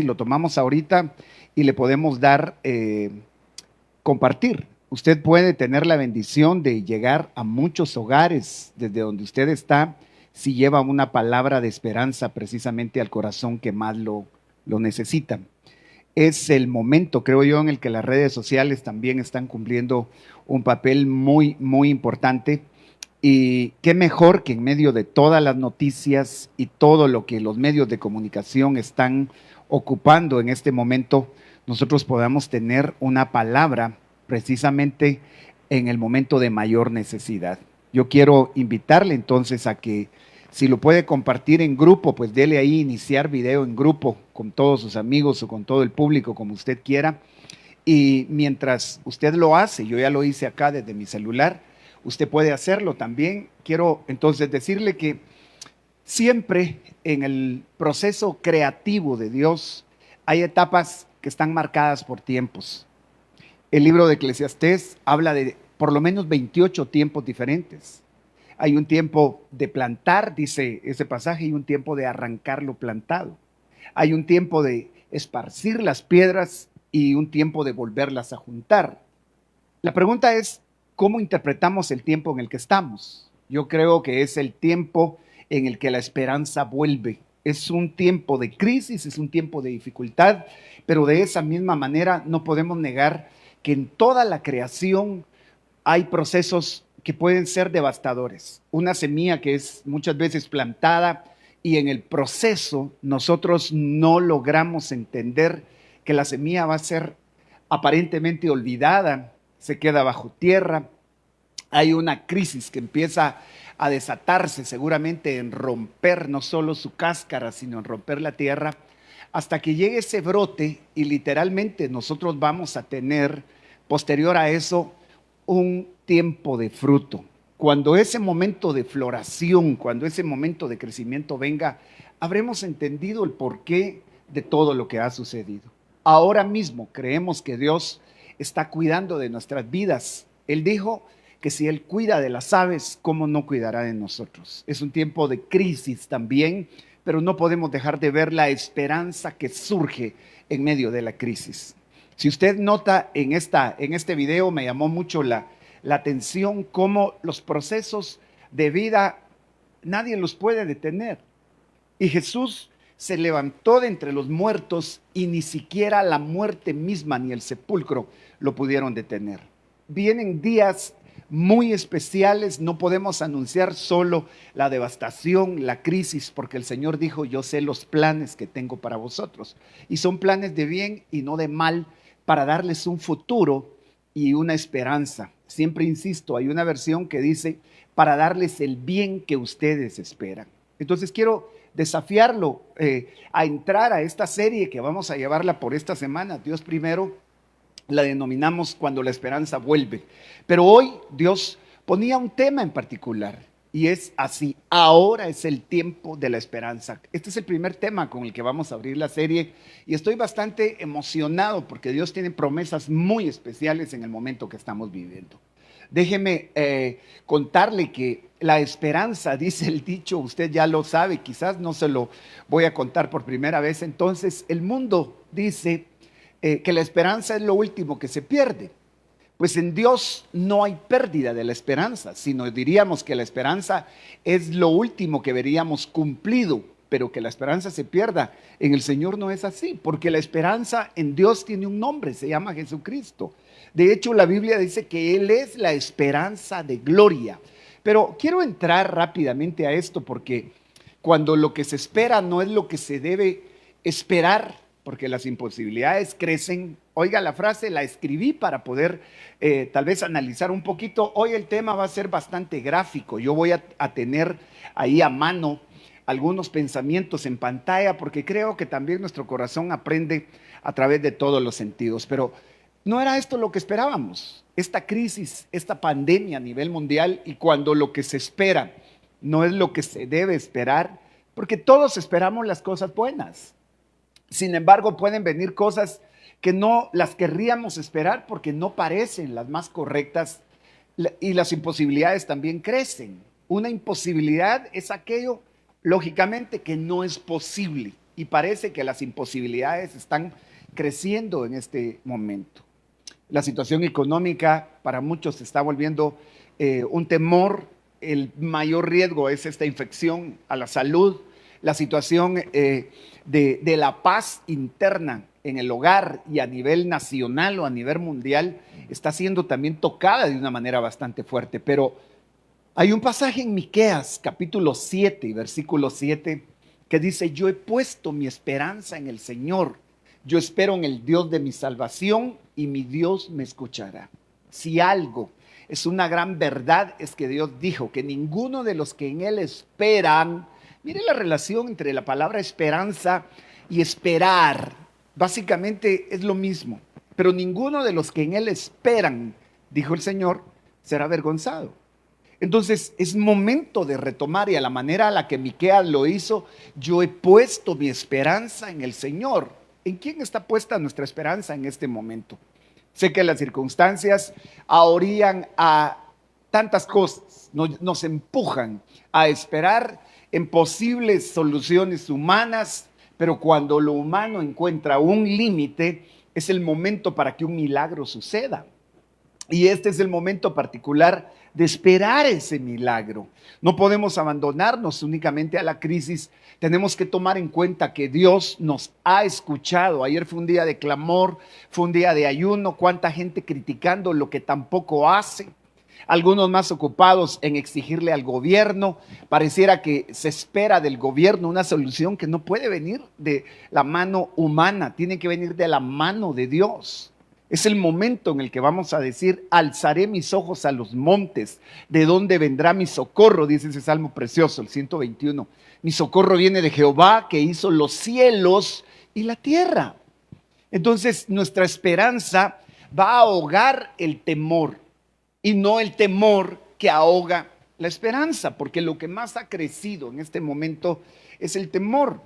si lo tomamos ahorita y le podemos dar compartir. Usted puede tener la bendición de llegar a muchos hogares desde donde usted está si lleva una palabra de esperanza precisamente al corazón que más lo necesita. Es el momento, creo yo, en el que las redes sociales también están cumpliendo un papel muy, muy importante. Y qué mejor que en medio de todas las noticias y todo lo que los medios de comunicación están ocupando en este momento, nosotros podamos tener una palabra precisamente en el momento de mayor necesidad. Yo quiero invitarle entonces a que si lo puede compartir en grupo, pues dele ahí iniciar video en grupo con todos sus amigos o con todo el público, como usted quiera. Y mientras usted lo hace, yo ya lo hice acá desde mi celular, usted puede hacerlo también. Quiero entonces decirle que siempre en el proceso creativo de Dios hay etapas que están marcadas por tiempos. El libro de Eclesiastés habla de por lo menos 28 tiempos diferentes. Hay un tiempo de plantar, dice ese pasaje, y un tiempo de arrancar lo plantado. Hay un tiempo de esparcir las piedras y un tiempo de volverlas a juntar. La pregunta es, ¿cómo interpretamos el tiempo en el que estamos? Yo creo que es el tiempo en el que la esperanza vuelve. Es un tiempo de crisis, es un tiempo de dificultad, pero de esa misma manera no podemos negar que en toda la creación hay procesos que pueden ser devastadores. Una semilla que es muchas veces plantada y en el proceso nosotros no logramos entender que la semilla va a ser aparentemente olvidada, se queda bajo tierra. Hay una crisis que empieza a desatarse seguramente en romper no solo su cáscara, sino en romper la tierra, hasta que llegue ese brote y literalmente nosotros vamos a tener posterior a eso un tiempo de fruto. Cuando ese momento de floración, cuando ese momento de crecimiento venga, habremos entendido el porqué de todo lo que ha sucedido. Ahora mismo creemos que Dios está cuidando de nuestras vidas. Él dijo que si Él cuida de las aves, ¿cómo no cuidará de nosotros? Es un tiempo de crisis también, pero no podemos dejar de ver la esperanza que surge en medio de la crisis. Si usted nota en este video, me llamó mucho la atención cómo los procesos de vida nadie los puede detener. Y Jesús se levantó de entre los muertos y ni siquiera la muerte misma ni el sepulcro lo pudieron detener. Vienen días muy especiales, no podemos anunciar solo la devastación, la crisis, porque el Señor dijo, yo sé los planes que tengo para vosotros. Y son planes de bien y no de mal, para darles un futuro y una esperanza. Siempre insisto, hay una versión que dice, para darles el bien que ustedes esperan. Entonces quiero desafiarlo a entrar a esta serie que vamos a llevarla por esta semana. Dios primero, la denominamos cuando la esperanza vuelve. Pero hoy Dios ponía un tema en particular y es así, ahora es el tiempo de la esperanza. Este es el primer tema con el que vamos a abrir la serie y estoy bastante emocionado porque Dios tiene promesas muy especiales en el momento que estamos viviendo. Déjeme contarle que la esperanza, dice el dicho, usted ya lo sabe, quizás no se lo voy a contar por primera vez. Entonces, el mundo dice que la esperanza es lo último que se pierde. Pues en Dios no hay pérdida de la esperanza, sino diríamos que la esperanza es lo último que veríamos cumplido, pero que la esperanza se pierda. En el Señor no es así, porque la esperanza en Dios tiene un nombre, se llama Jesucristo. De hecho, la Biblia dice que Él es la esperanza de gloria. Pero quiero entrar rápidamente a esto porque cuando lo que se espera no es lo que se debe esperar, porque las imposibilidades crecen. Oiga la frase, la escribí para poder tal vez analizar un poquito. Hoy el tema va a ser bastante gráfico. Yo voy a tener ahí a mano algunos pensamientos en pantalla porque creo que también nuestro corazón aprende a través de todos los sentidos. Pero no era esto lo que esperábamos, esta crisis, esta pandemia a nivel mundial, y cuando lo que se espera no es lo que se debe esperar, porque todos esperamos las cosas buenas. Sin embargo, pueden venir cosas que no las querríamos esperar porque no parecen las más correctas y las imposibilidades también crecen. Una imposibilidad es aquello, lógicamente, que no es posible. y parece que las imposibilidades están creciendo en este momento. La situación económica para muchos se está volviendo un temor. El mayor riesgo es esta infección a la salud, la situación de la paz interna en el hogar y a nivel nacional o a nivel mundial está siendo también tocada de una manera bastante fuerte. Pero hay un pasaje en Miqueas, capítulo 7, versículo 7, que dice: yo he puesto mi esperanza en el Señor, yo espero en el Dios de mi salvación y mi Dios me escuchará. Si algo es una gran verdad, es que Dios dijo que ninguno de los que en Él esperan, mire la relación entre la palabra esperanza y esperar, básicamente es lo mismo, pero ninguno de los que en Él esperan, dijo el Señor, será avergonzado. Entonces es momento de retomar, y a la manera a la que Miqueas lo hizo: yo he puesto mi esperanza en el Señor. ¿En quién está puesta nuestra esperanza en este momento? Sé que las circunstancias orillan a tantas cosas, nos empujan a esperar en posibles soluciones humanas, pero cuando lo humano encuentra un límite, es el momento para que un milagro suceda. Y este es el momento particular de esperar ese milagro. No podemos abandonarnos únicamente a la crisis. Tenemos que tomar en cuenta que Dios nos ha escuchado. Ayer fue un día de clamor, fue un día de ayuno. Cuánta gente criticando lo que tampoco hace. Algunos más ocupados en exigirle al gobierno. Pareciera que se espera del gobierno una solución que no puede venir de la mano humana, tiene que venir de la mano de Dios. Es el momento en el que vamos a decir: alzaré mis ojos a los montes, ¿de dónde vendrá mi socorro? Dice ese salmo precioso, el 121. Mi socorro viene de Jehová, que hizo los cielos y la tierra. Entonces nuestra esperanza va a ahogar el temor, y no el temor que ahoga la esperanza, porque lo que más ha crecido en este momento es el temor.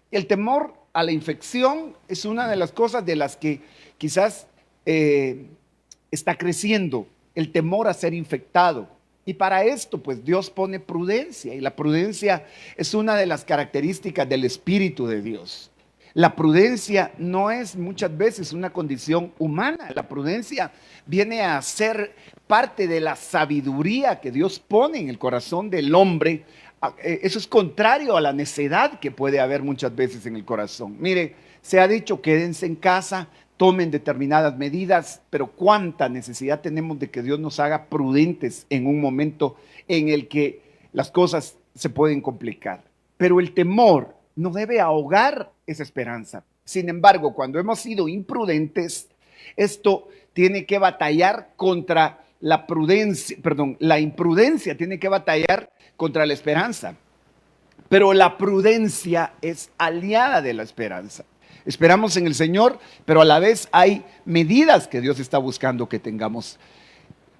El temor a la infección es una de las cosas de las que quizás está creciendo, el temor a ser infectado. Y para esto, pues Dios pone prudencia, y la prudencia es una de las características del Espíritu de Dios. La prudencia no es muchas veces una condición humana. La prudencia viene a ser parte de la sabiduría que Dios pone en el corazón del hombre. Eso es contrario a la necedad que puede haber muchas veces en el corazón. Mire, se ha dicho: quédense en casa, tomen determinadas medidas, pero cuánta necesidad tenemos de que Dios nos haga prudentes en un momento en el que las cosas se pueden complicar. Pero el temor no debe ahogar esa esperanza. Sin embargo, cuando hemos sido imprudentes, esto tiene que batallar contra la prudencia, la imprudencia tiene que batallar contra la esperanza. Pero la prudencia es aliada de la esperanza. Esperamos en el Señor, pero a la vez hay medidas que Dios está buscando que tengamos.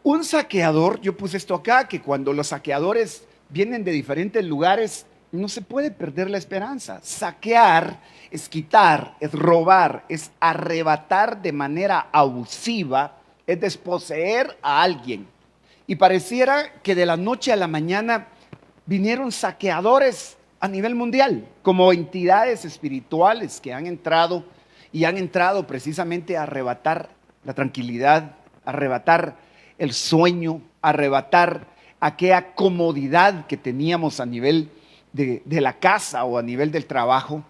Un saqueador, yo puse esto acá, que cuando los saqueadores vienen de diferentes lugares, no se puede perder la esperanza. Saquear es quitar, es robar, es arrebatar de manera abusiva, es desposeer a alguien. Y pareciera que de la noche a la mañana vinieron saqueadores a nivel mundial, como entidades espirituales que han entrado precisamente a arrebatar la tranquilidad, a arrebatar el sueño, a arrebatar aquella comodidad que teníamos a nivel de la casa o a nivel del trabajo.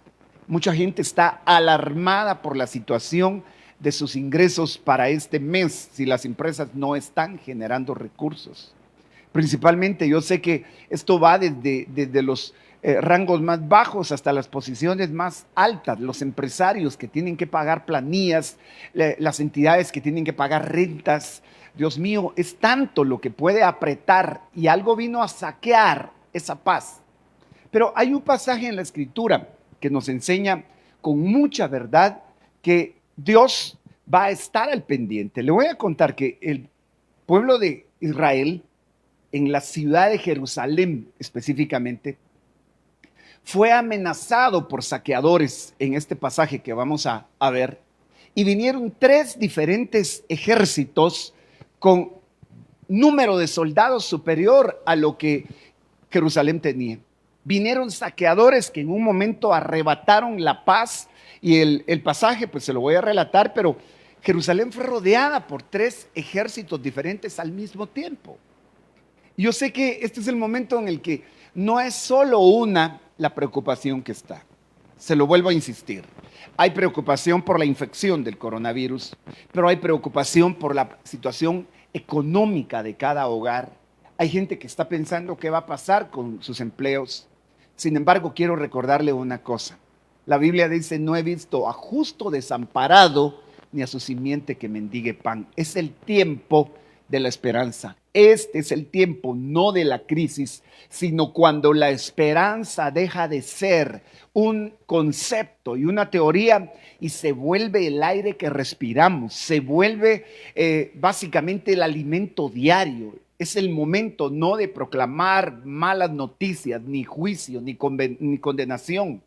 Mucha gente está alarmada por la situación de sus ingresos para este mes si las empresas no están generando recursos. Principalmente yo sé que esto va desde los rangos más bajos hasta las posiciones más altas, los empresarios que tienen que pagar planillas, las entidades que tienen que pagar rentas. Dios mío, es tanto lo que puede apretar, y algo vino a saquear esa paz. Pero hay un pasaje en la Escritura que nos enseña con mucha verdad que Dios va a estar al pendiente. Le voy a contar que el pueblo de Israel, en la ciudad de Jerusalén específicamente, fue amenazado por saqueadores en este pasaje que vamos a ver. Y vinieron 3 diferentes ejércitos con número de soldados superior a lo que Jerusalén tenía. Vinieron saqueadores que en un momento arrebataron la paz y el pasaje, pues se lo voy a relatar, pero Jerusalén fue rodeada por 3 ejércitos diferentes al mismo tiempo. Yo sé que este es el momento en el que no es solo una la preocupación que está. Se lo vuelvo a insistir. Hay preocupación por la infección del coronavirus, pero hay preocupación por la situación económica de cada hogar. Hay gente que está pensando qué va a pasar con sus empleos. Sin embargo, quiero recordarle una cosa. La Biblia dice, no he visto a justo desamparado ni a su simiente que mendigue pan. Es el tiempo de la esperanza. Este es el tiempo no de la crisis, sino cuando la esperanza deja de ser un concepto y una teoría y se vuelve el aire que respiramos, se vuelve básicamente el alimento diario. Es el momento no de proclamar malas noticias, ni juicio, ni condenación,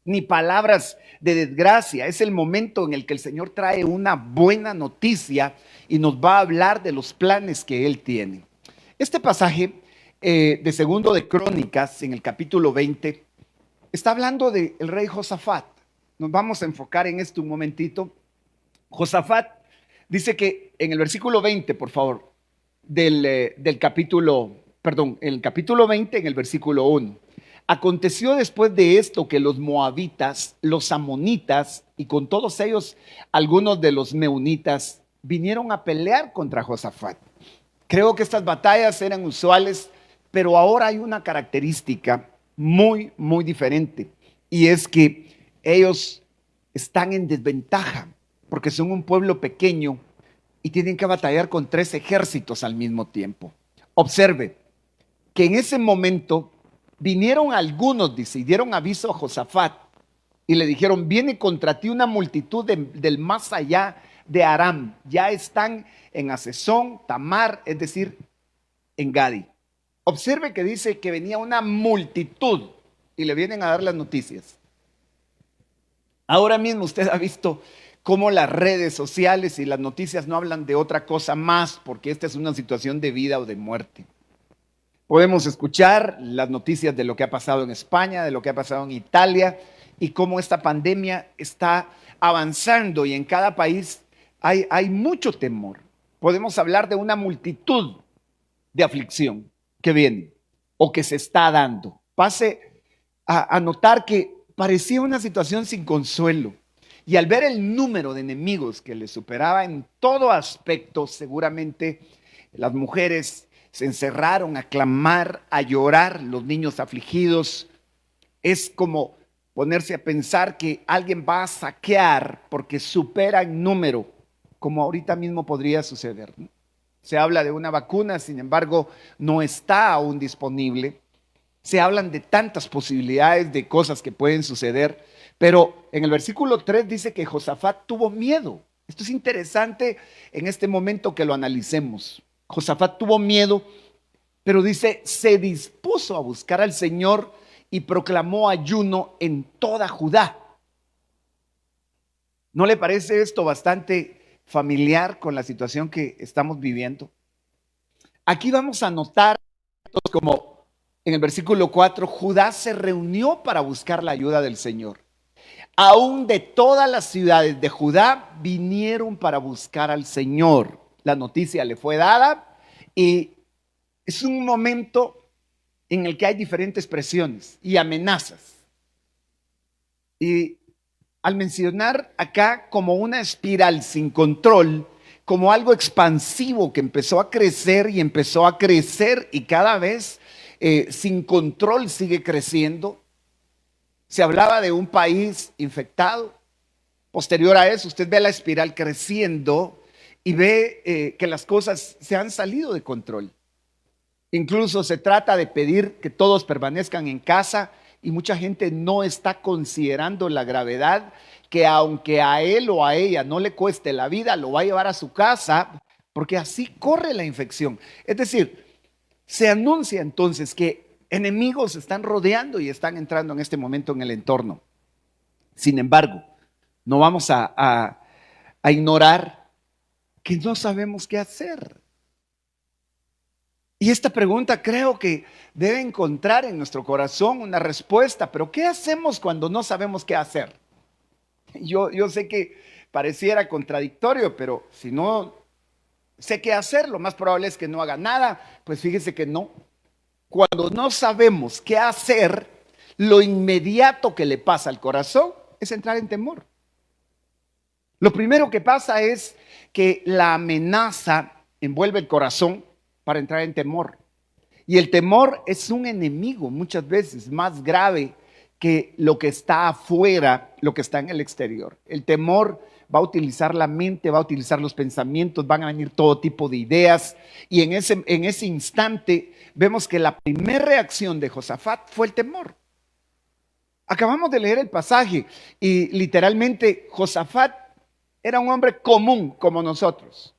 ni palabras de desgracia. Es el momento en el que el Señor trae una buena noticia y nos va a hablar de los planes que Él tiene. Este pasaje de Segundo de Crónicas, en el capítulo 20, está hablando del rey Josafat. Nos vamos a enfocar en esto un momentito. Josafat dice que en el versículo 20, por favor, del capítulo, perdón, el capítulo 20 en el versículo 1. Aconteció después de esto que los moabitas, los amonitas y con todos ellos algunos de los meunitas vinieron a pelear contra Josafat. Creo que estas batallas eran usuales, pero ahora hay una característica muy, muy diferente, y es que ellos están en desventaja porque son un pueblo pequeño y tienen que batallar con 3 ejércitos al mismo tiempo. Observe que en ese momento vinieron algunos, dice, y dieron aviso a Josafat y le dijeron, viene contra ti una multitud del más allá de Aram. Ya están en Asesón, Tamar, es decir, en Gadi. Observe que dice que venía una multitud y le vienen a dar las noticias. Ahora mismo usted ha visto cómo las redes sociales y las noticias no hablan de otra cosa más, porque esta es una situación de vida o de muerte. Podemos escuchar las noticias de lo que ha pasado en España, de lo que ha pasado en Italia y cómo esta pandemia está avanzando y en cada país hay mucho temor. Podemos hablar de una multitud de aflicción que viene o que se está dando. Pase a notar que parecía una situación sin consuelo. Y al ver el número de enemigos que le superaba en todo aspecto, seguramente las mujeres se encerraron a clamar, a llorar, los niños afligidos. Es como ponerse a pensar que alguien va a saquear porque supera en número, como ahorita mismo podría suceder, ¿no? Se habla de una vacuna, sin embargo, no está aún disponible. Se hablan de tantas posibilidades de cosas que pueden suceder, pero en el versículo 3 dice que Josafat tuvo miedo. Esto es interesante en este momento que lo analicemos. Josafat tuvo miedo, pero dice, se dispuso a buscar al Señor y proclamó ayuno en toda Judá. ¿No le parece esto bastante familiar con la situación que estamos viviendo? Aquí vamos a notar como en el versículo 4, Judá se reunió para buscar la ayuda del Señor. Aún de todas las ciudades de Judá vinieron para buscar al Señor. La noticia le fue dada y es un momento en el que hay diferentes presiones y amenazas. Y al mencionar acá como una espiral sin control, como algo expansivo que empezó a crecer y empezó a crecer y cada vez sin control sigue creciendo. Se hablaba de un país infectado. Posterior a eso, usted ve la espiral creciendo y ve que las cosas se han salido de control. Incluso se trata de pedir que todos permanezcan en casa y mucha gente no está considerando la gravedad que aunque a él o a ella no le cueste la vida, lo va a llevar a su casa porque así corre la infección. Es decir, se anuncia entonces que enemigos están rodeando y están entrando en este momento en el entorno. Sin embargo, no vamos a ignorar que no sabemos qué hacer. Y esta pregunta creo que debe encontrar en nuestro corazón una respuesta, pero ¿qué hacemos cuando no sabemos qué hacer? Yo sé que pareciera contradictorio, pero si no sé qué hacer, lo más probable es que no haga nada. Pues fíjese que no. Cuando no sabemos qué hacer, lo inmediato que le pasa al corazón es entrar en temor. Lo primero que pasa es que la amenaza envuelve el corazón para entrar en temor. Y el temor es un enemigo muchas veces más grave que lo que está afuera, lo que está en el exterior. El temor va a utilizar la mente, va a utilizar los pensamientos, van a venir todo tipo de ideas. Y en ese instante vemos que la primera reacción de Josafat fue el temor. Acabamos de leer el pasaje y literalmente Josafat era un hombre común como nosotros.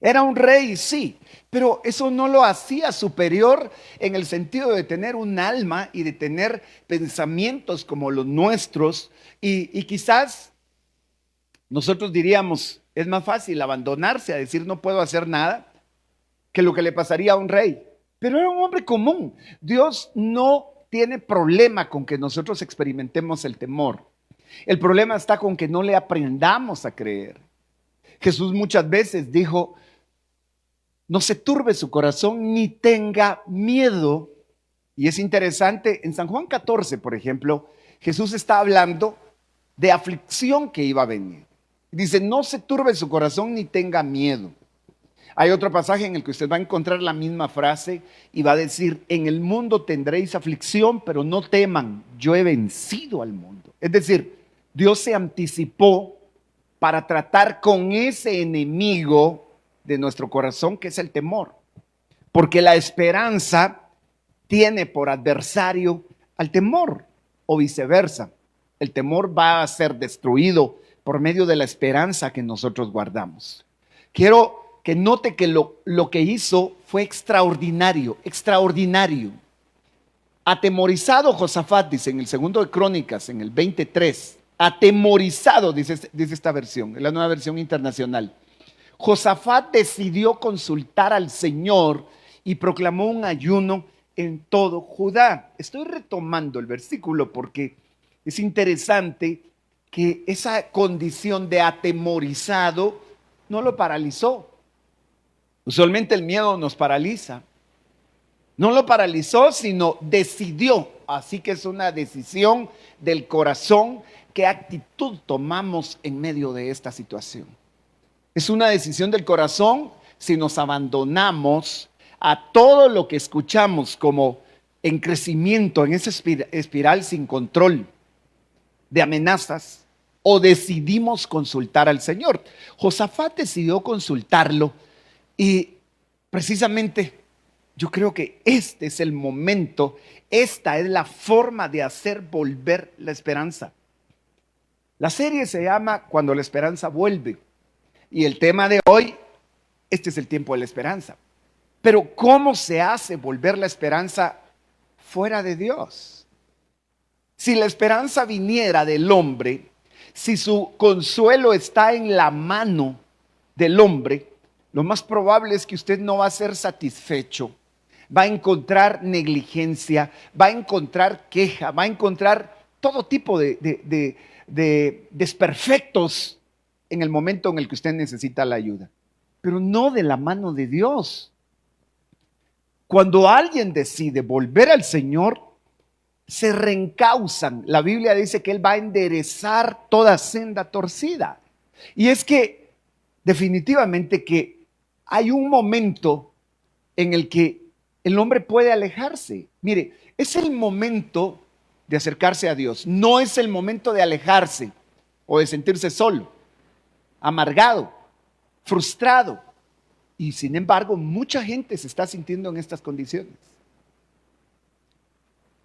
Era un rey, sí, pero eso no lo hacía superior en el sentido de tener un alma y de tener pensamientos como los nuestros. Y quizás nosotros diríamos, es más fácil abandonarse a decir no puedo hacer nada que lo que le pasaría a un rey. Pero era un hombre común. Dios no tiene problema con que nosotros experimentemos el temor. El problema está con que no le aprendamos a creer. Jesús muchas veces dijo, no se turbe su corazón ni tenga miedo. Y es interesante, en San Juan 14, por ejemplo, Jesús está hablando de aflicción que iba a venir. Dice, no se turbe su corazón ni tenga miedo. Hay otro pasaje en el que usted va a encontrar la misma frase y va a decir, en el mundo tendréis aflicción, pero no teman, yo he vencido al mundo. Es decir, Dios se anticipó para tratar con ese enemigo de nuestro corazón, que es el temor. Porque la esperanza tiene por adversario al temor, o viceversa. El temor va a ser destruido por medio de la esperanza que nosotros guardamos. Quiero que note que lo que hizo fue extraordinario, extraordinario. Atemorizado Josafat, dice en el segundo de Crónicas, en el 23, atemorizado, dice esta versión, es la nueva versión internacional. Josafat decidió consultar al Señor y proclamó un ayuno en todo Judá. Estoy retomando el versículo porque es interesante que esa condición de atemorizado no lo paralizó. Usualmente el miedo nos paraliza. No lo paralizó, sino decidió. Así que es una decisión del corazón. ¿Qué actitud tomamos en medio de esta situación? Es una decisión del corazón si nos abandonamos a todo lo que escuchamos como en crecimiento, en esa espiral sin control de amenazas, o decidimos consultar al Señor. Josafat decidió consultarlo y precisamente yo creo que este es el momento, esta es la forma de hacer volver la esperanza. La serie se llama Cuando la esperanza vuelve. Y el tema de hoy, este es el tiempo de la esperanza. Pero ¿cómo se hace volver la esperanza fuera de Dios? Si la esperanza viniera del hombre, si su consuelo está en la mano del hombre, lo más probable es que usted no va a ser satisfecho. Va a encontrar negligencia, va a encontrar queja, va a encontrar todo tipo de desperfectos en el momento en el que usted necesita la ayuda, pero no de la mano de Dios. Cuando alguien decide volver al Señor, se reencauzan. La Biblia dice que Él va a enderezar toda senda torcida. Y es que definitivamente que hay un momento en el que el hombre puede alejarse. Mire, es el momento de acercarse a Dios, no es el momento de alejarse o de sentirse solo, amargado, frustrado. Y sin embargo, mucha gente se está sintiendo en estas condiciones.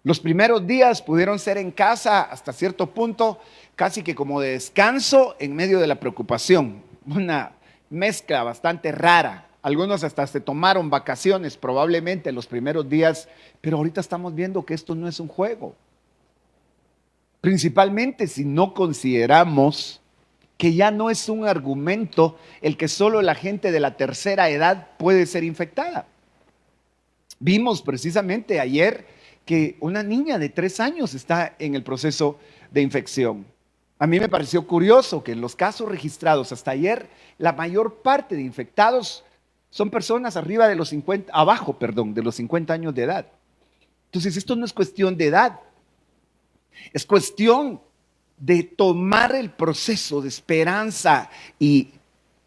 Los primeros días pudieron ser en casa hasta cierto punto, casi que como de descanso en medio de la preocupación. Una mezcla bastante rara. Algunos hasta se tomaron vacaciones probablemente los primeros días, pero ahorita estamos viendo que esto no es un juego. Principalmente si no consideramos que ya no es un argumento el que solo la gente de la tercera edad puede ser infectada. Vimos precisamente ayer que una niña de 3 años está en el proceso de infección. A mí me pareció curioso que en los casos registrados hasta ayer, la mayor parte de infectados son personas arriba de los 50, abajo, perdón, de los 50 años de edad. Entonces, esto no es cuestión de edad, es cuestión de tomar el proceso de esperanza y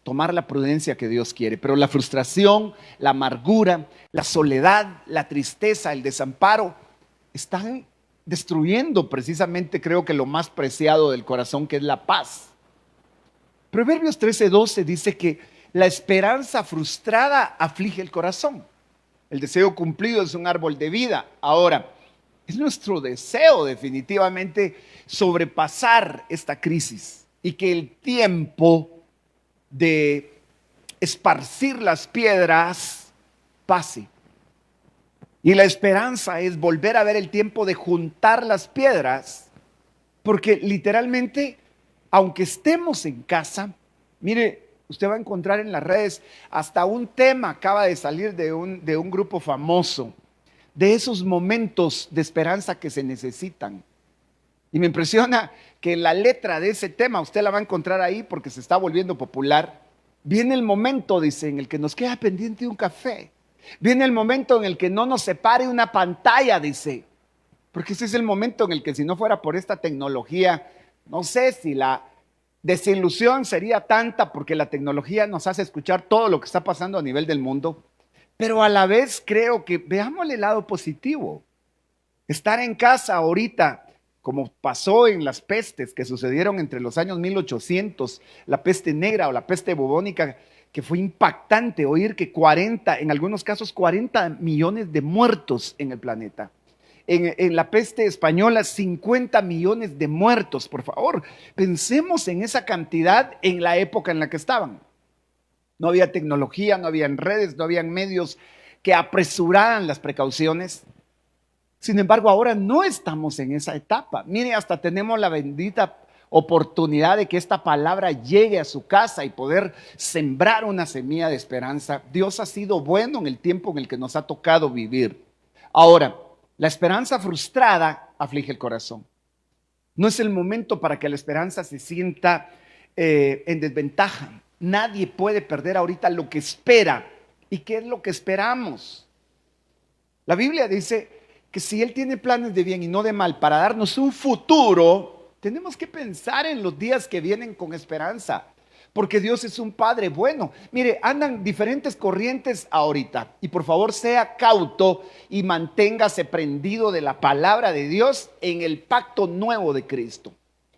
tomar la prudencia que Dios quiere. Pero la frustración, la amargura, la soledad, la tristeza, el desamparo, están destruyendo precisamente, creo que lo más preciado del corazón, que es la paz. Proverbios 13:12 dice que la esperanza frustrada aflige el corazón. El deseo cumplido es un árbol de vida. Ahora, es nuestro deseo definitivamente sobrepasar esta crisis y que el tiempo de esparcir las piedras pase. Y la esperanza es volver a ver el tiempo de juntar las piedras, porque literalmente, aunque estemos en casa, mire, usted va a encontrar en las redes hasta un tema acaba de salir de un grupo famoso, de esos momentos de esperanza que se necesitan. Y me impresiona que la letra de ese tema, usted la va a encontrar ahí porque se está volviendo popular. Viene el momento, dice, en el que nos queda pendiente un café. Viene el momento en el que no nos separe una pantalla, dice. Porque ese es el momento en el que si no fuera por esta tecnología, no sé si la desilusión sería tanta porque la tecnología nos hace escuchar todo lo que está pasando a nivel del mundo. Pero a la vez creo que veámosle el lado positivo. Estar en casa ahorita, como pasó en las pestes que sucedieron entre los años 1800, la peste negra o la peste bubónica, que fue impactante oír que 40, en algunos casos 40 millones de muertos en el planeta. En la peste española, 50 millones de muertos. Por favor, pensemos en esa cantidad en la época en la que estaban. No había tecnología, no habían redes, no habían medios que apresuraran las precauciones. Sin embargo, ahora no estamos en esa etapa. Mire, hasta tenemos la bendita oportunidad de que esta palabra llegue a su casa y poder sembrar una semilla de esperanza. Dios ha sido bueno en el tiempo en el que nos ha tocado vivir. Ahora, la esperanza frustrada aflige el corazón. No es el momento para que la esperanza se sienta en desventaja. Nadie puede perder ahorita lo que espera. ¿Y qué es lo que esperamos? La Biblia dice que si Él tiene planes de bien y no de mal para darnos un futuro, tenemos que pensar en los días que vienen con esperanza, porque Dios es un Padre bueno. Mire, andan diferentes corrientes ahorita y por favor sea cauto y manténgase prendido de la palabra de Dios en el pacto nuevo de Cristo.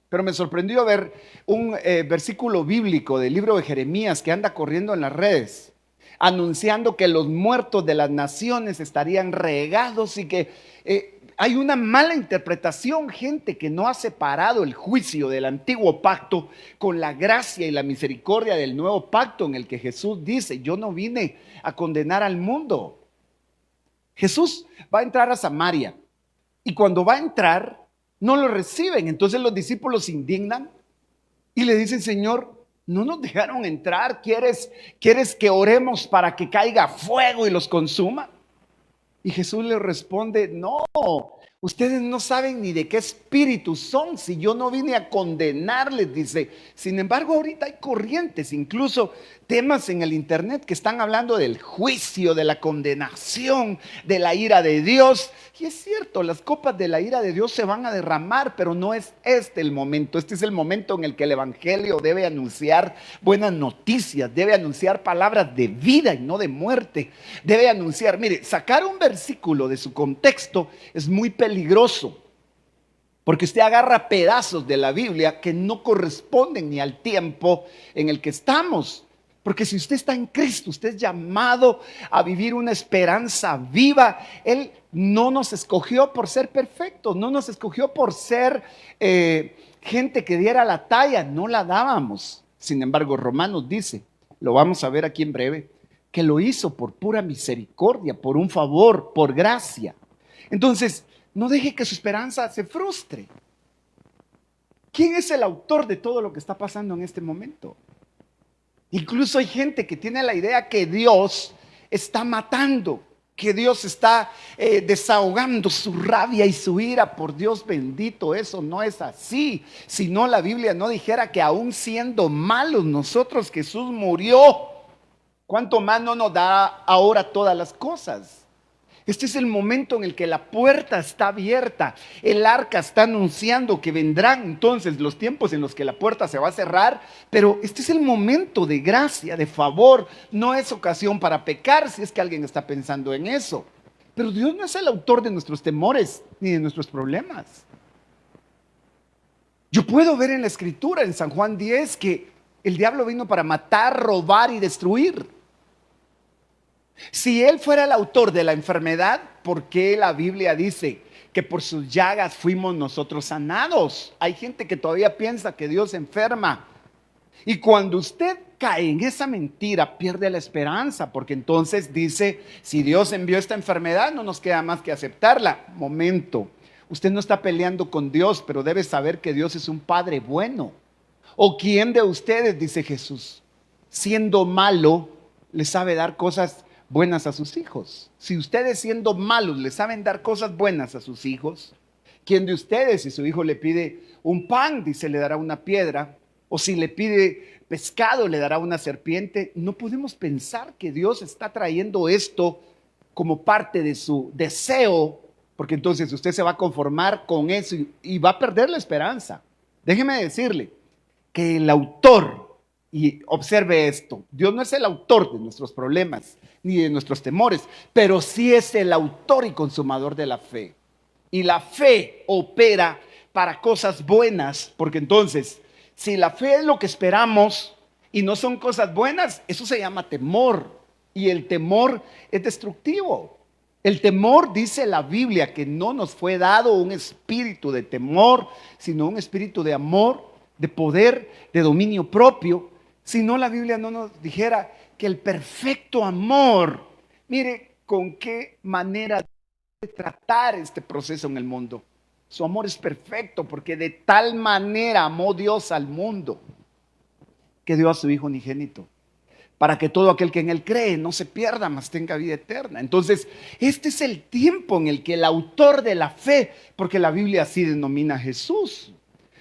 Pero me sorprendió ver un versículo bíblico del libro de Jeremías que anda corriendo en las redes, anunciando que los muertos de las naciones estarían regados y que hay una mala interpretación, gente que no ha separado el juicio del antiguo pacto con la gracia y la misericordia del nuevo pacto en el que Jesús dice, yo no vine a condenar al mundo. Jesús va a entrar a Samaria y cuando va a entrar no lo reciben, entonces los discípulos se indignan y le dicen, Señor, no nos dejaron entrar, ¿quieres que oremos para que caiga fuego y los consuma? Y Jesús le responde, no, ustedes no saben ni de qué espíritu son, si yo no vine a condenarles, dice. Sin embargo, ahorita hay corrientes, incluso temas en el internet que están hablando del juicio, de la condenación, de la ira de Dios. Y es cierto, las copas de la ira de Dios se van a derramar, pero no es este el momento. Este es el momento en el que el evangelio debe anunciar buenas noticias, debe anunciar palabras de vida y no de muerte. Debe anunciar, mire, sacar un versículo de su contexto es muy peligroso, porque usted agarra pedazos de la Biblia que no corresponden ni al tiempo en el que estamos. Porque si usted está en Cristo, usted es llamado a vivir una esperanza viva. Él no nos escogió por ser perfectos, no nos escogió por ser gente que diera la talla, no la dábamos. Sin embargo, Romanos dice, lo vamos a ver aquí en breve, que lo hizo por pura misericordia, por un favor, por gracia. Entonces, no deje que su esperanza se frustre. ¿Quién es el autor de todo lo que está pasando en este momento? Incluso hay gente que tiene la idea que Dios está matando. que Dios está desahogando su rabia y su ira. Por Dios bendito, eso no es así. Si no, la Biblia no dijera que aún siendo malos nosotros, Jesús murió. ¿Cuánto más no nos da ahora todas las cosas? Este es el momento en el que la puerta está abierta. El arca está anunciando que vendrán entonces los tiempos en los que la puerta se va a cerrar. Pero este es el momento de gracia, de favor. No es ocasión para pecar si es que alguien está pensando en eso. Pero Dios no es el autor de nuestros temores ni de nuestros problemas. Yo puedo ver en la escritura, en San Juan 10, que el diablo vino para matar, robar y destruir. Si él fuera el autor de la enfermedad, ¿por qué la Biblia dice que por sus llagas fuimos nosotros sanados? Hay gente que todavía piensa que Dios enferma. Y cuando usted cae en esa mentira, pierde la esperanza, porque entonces dice, si Dios envió esta enfermedad, no nos queda más que aceptarla. Momento, usted no está peleando con Dios, pero debe saber que Dios es un Padre bueno. ¿O quién de ustedes, dice Jesús, siendo malo, le sabe dar cosas buenas a sus hijos? Si ustedes siendo malos le saben dar cosas buenas a sus hijos, ¿quién de ustedes si su hijo le pide un pan, dice, le dará una piedra? O si le pide pescado, le dará una serpiente. No podemos pensar que Dios está trayendo esto como parte de su deseo, porque entonces usted se va a conformar con eso y va a perder la esperanza. Déjeme decirle que el autor, y observe esto, Dios no es el autor de nuestros problemas ni de nuestros temores, pero sí es el autor y consumador de la fe. Y la fe opera para cosas buenas, porque entonces, si la fe es lo que esperamos y no son cosas buenas, eso se llama temor. Y el temor es destructivo. El temor, dice la Biblia, que no nos fue dado un espíritu de temor, sino un espíritu de amor, de poder, de dominio propio. Si no, la Biblia no nos dijera que el perfecto amor, mire con qué manera de tratar este proceso en el mundo. Su amor es perfecto porque de tal manera amó Dios al mundo que dio a su Hijo unigénito, para que todo aquel que en Él cree no se pierda, mas tenga vida eterna. Entonces, este es el tiempo en el que el autor de la fe, porque la Biblia así denomina a Jesús.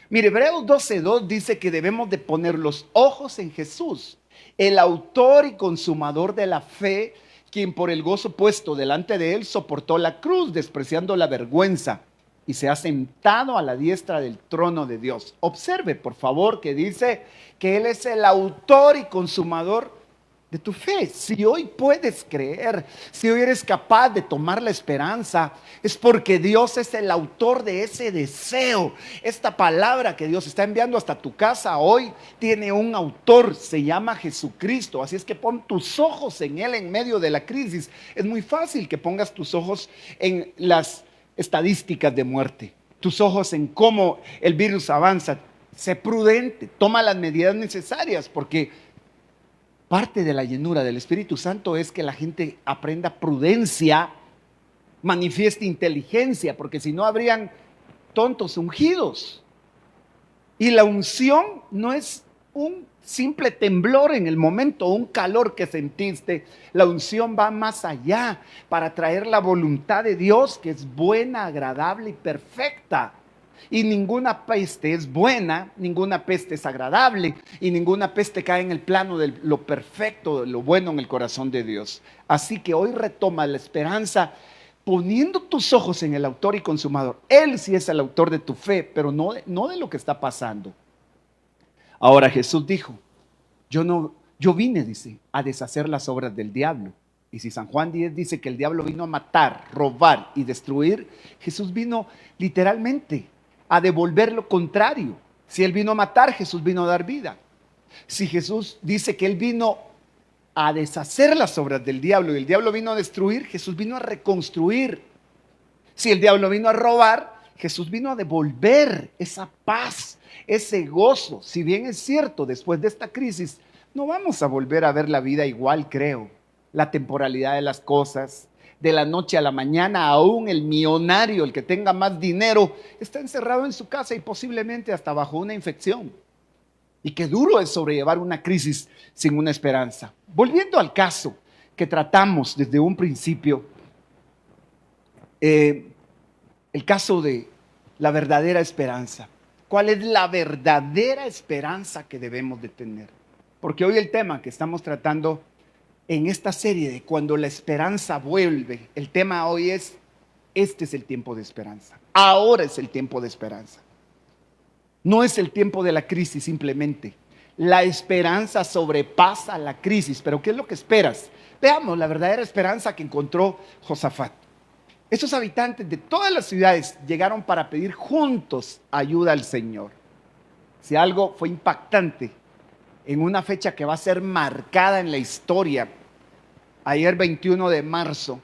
Mire, Hebreos 12:2 dice que debemos de poner los ojos en Jesús, el autor y consumador de la fe, quien por el gozo puesto delante de él soportó la cruz, despreciando la vergüenza, y se ha sentado a la diestra del trono de Dios. Observe, por favor, que dice que Él es el autor y consumador de tu fe. Si hoy puedes creer, si hoy eres capaz de tomar la esperanza, es porque Dios es el autor de ese deseo. Esta palabra que Dios está enviando hasta tu casa hoy tiene un autor, se llama Jesucristo. Así es que pon tus ojos en Él en medio de la crisis. Es muy fácil que pongas tus ojos en las estadísticas de muerte, tus ojos en cómo el virus avanza. Sé prudente, toma las medidas necesarias, porque parte de la llenura del Espíritu Santo es que la gente aprenda prudencia, manifieste inteligencia, porque si no habrían tontos ungidos. Y la unción no es un simple temblor en el momento, un calor que sentiste. La unción va más allá para traer la voluntad de Dios, que es buena, agradable y perfecta. Y ninguna peste es buena, ninguna peste es agradable, y ninguna peste cae en el plano de lo perfecto, de lo bueno en el corazón de Dios. Así que hoy retoma la esperanza poniendo tus ojos en el autor y consumador. Él sí es el autor de tu fe, pero no de lo que está pasando. Ahora Jesús dijo, yo vine, dice, a deshacer las obras del diablo. Y si San Juan 10 dice que el diablo vino a matar, robar y destruir, Jesús vino literalmente a devolver lo contrario. Si Él vino a matar, Jesús vino a dar vida. Si Jesús dice que Él vino a deshacer las obras del diablo y el diablo vino a destruir, Jesús vino a reconstruir. Si el diablo vino a robar, Jesús vino a devolver esa paz, ese gozo. Si bien es cierto, después de esta crisis, no vamos a volver a ver la vida igual, creo. La temporalidad de las cosas, de la noche a la mañana, aún el millonario, el que tenga más dinero, está encerrado en su casa y posiblemente hasta bajo una infección. Y qué duro es sobrellevar una crisis sin una esperanza. Volviendo al caso que tratamos desde un principio, eh, el caso de la verdadera esperanza. ¿Cuál es la verdadera esperanza que debemos de tener? Porque hoy el tema que estamos tratando en esta serie de cuando la esperanza vuelve, el tema hoy es, este es el tiempo de esperanza. Ahora es el tiempo de esperanza. No es el tiempo de la crisis simplemente. La esperanza sobrepasa la crisis. Pero ¿qué es lo que esperas? Veamos la verdadera esperanza que encontró Josafat. Esos habitantes de todas las ciudades llegaron para pedir juntos ayuda al Señor. Si algo fue impactante en una fecha que va a ser marcada en la historia, ayer 21 de marzo,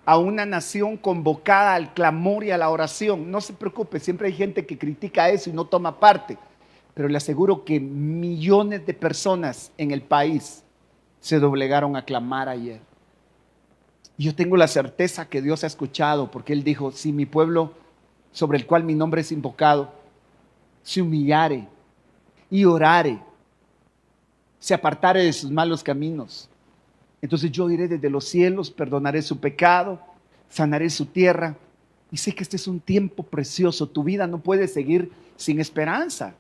a una nación convocada al clamor y a la oración. No se preocupe, siempre hay gente que critica eso y no toma parte, pero le aseguro que millones de personas en el país se doblegaron a clamar ayer. Y yo tengo la certeza que Dios ha escuchado, porque Él dijo, si mi pueblo sobre el cual mi nombre es invocado, se humillare y orare, se apartare de sus malos caminos, entonces yo iré desde los cielos, perdonaré su pecado, sanaré su tierra. Y sé que este es un tiempo precioso. Tu vida no puede seguir sin esperanza.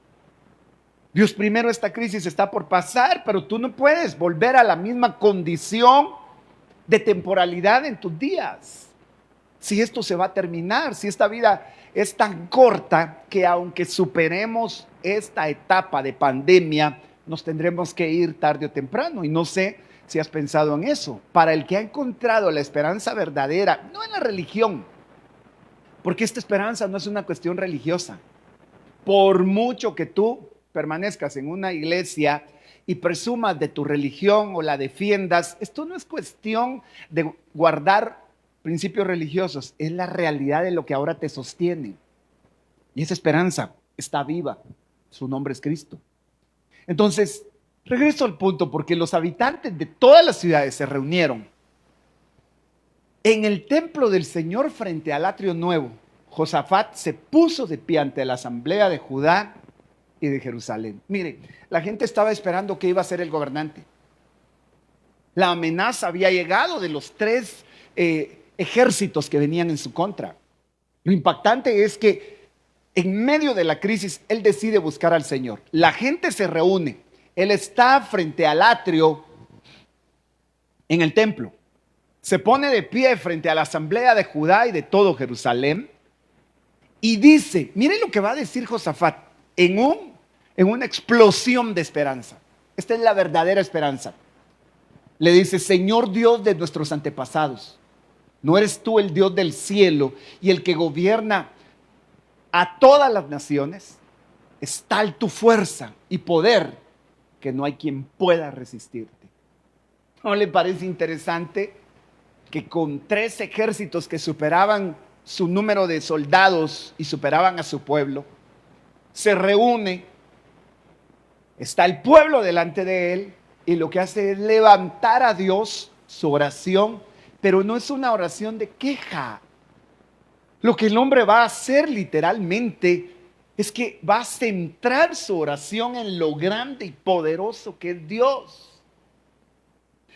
Dios, primero, esta crisis está por pasar, pero tú no puedes volver a la misma condición de temporalidad en tus días. Si esto se va a terminar, si esta vida es tan corta que aunque superemos esta etapa de pandemia, nos tendremos que ir tarde o temprano. Y no sé si has pensado en eso. Para el que ha encontrado la esperanza verdadera, no en la religión, porque esta esperanza no es una cuestión religiosa. Por mucho que tú permanezcas en una iglesia y presumas de tu religión o la defiendas, esto no es cuestión de guardar principios religiosos, es la realidad de lo que ahora te sostiene. Y esa esperanza está viva. Su nombre es Cristo. Entonces, regreso al punto, porque los habitantes de todas las ciudades se reunieron en el templo del Señor frente al atrio nuevo. Josafat se puso de pie ante la asamblea de Judá y de Jerusalén. Mire, la gente estaba esperando que iba a ser el gobernante. La amenaza había llegado de los tres ejércitos que venían en su contra. Lo impactante es que en medio de la crisis, él decide buscar al Señor. La gente se reúne. Él está frente al atrio en el templo. Se pone de pie frente a la asamblea de Judá y de todo Jerusalén y dice, miren lo que va a decir Josafat en una explosión de esperanza. Esta es la verdadera esperanza. Le dice, Señor Dios de nuestros antepasados, ¿no eres tú el Dios del cielo y el que gobierna a todas las naciones? Es tal tu fuerza y poder que no hay quien pueda resistirte. ¿No le parece interesante que con tres ejércitos que superaban su número de soldados y superaban a su pueblo, se reúne, está el pueblo delante de él y lo que hace es levantar a Dios su oración, pero no es una oración de queja. Lo que el hombre va a hacer literalmente es que va a centrar su oración en lo grande y poderoso que es Dios.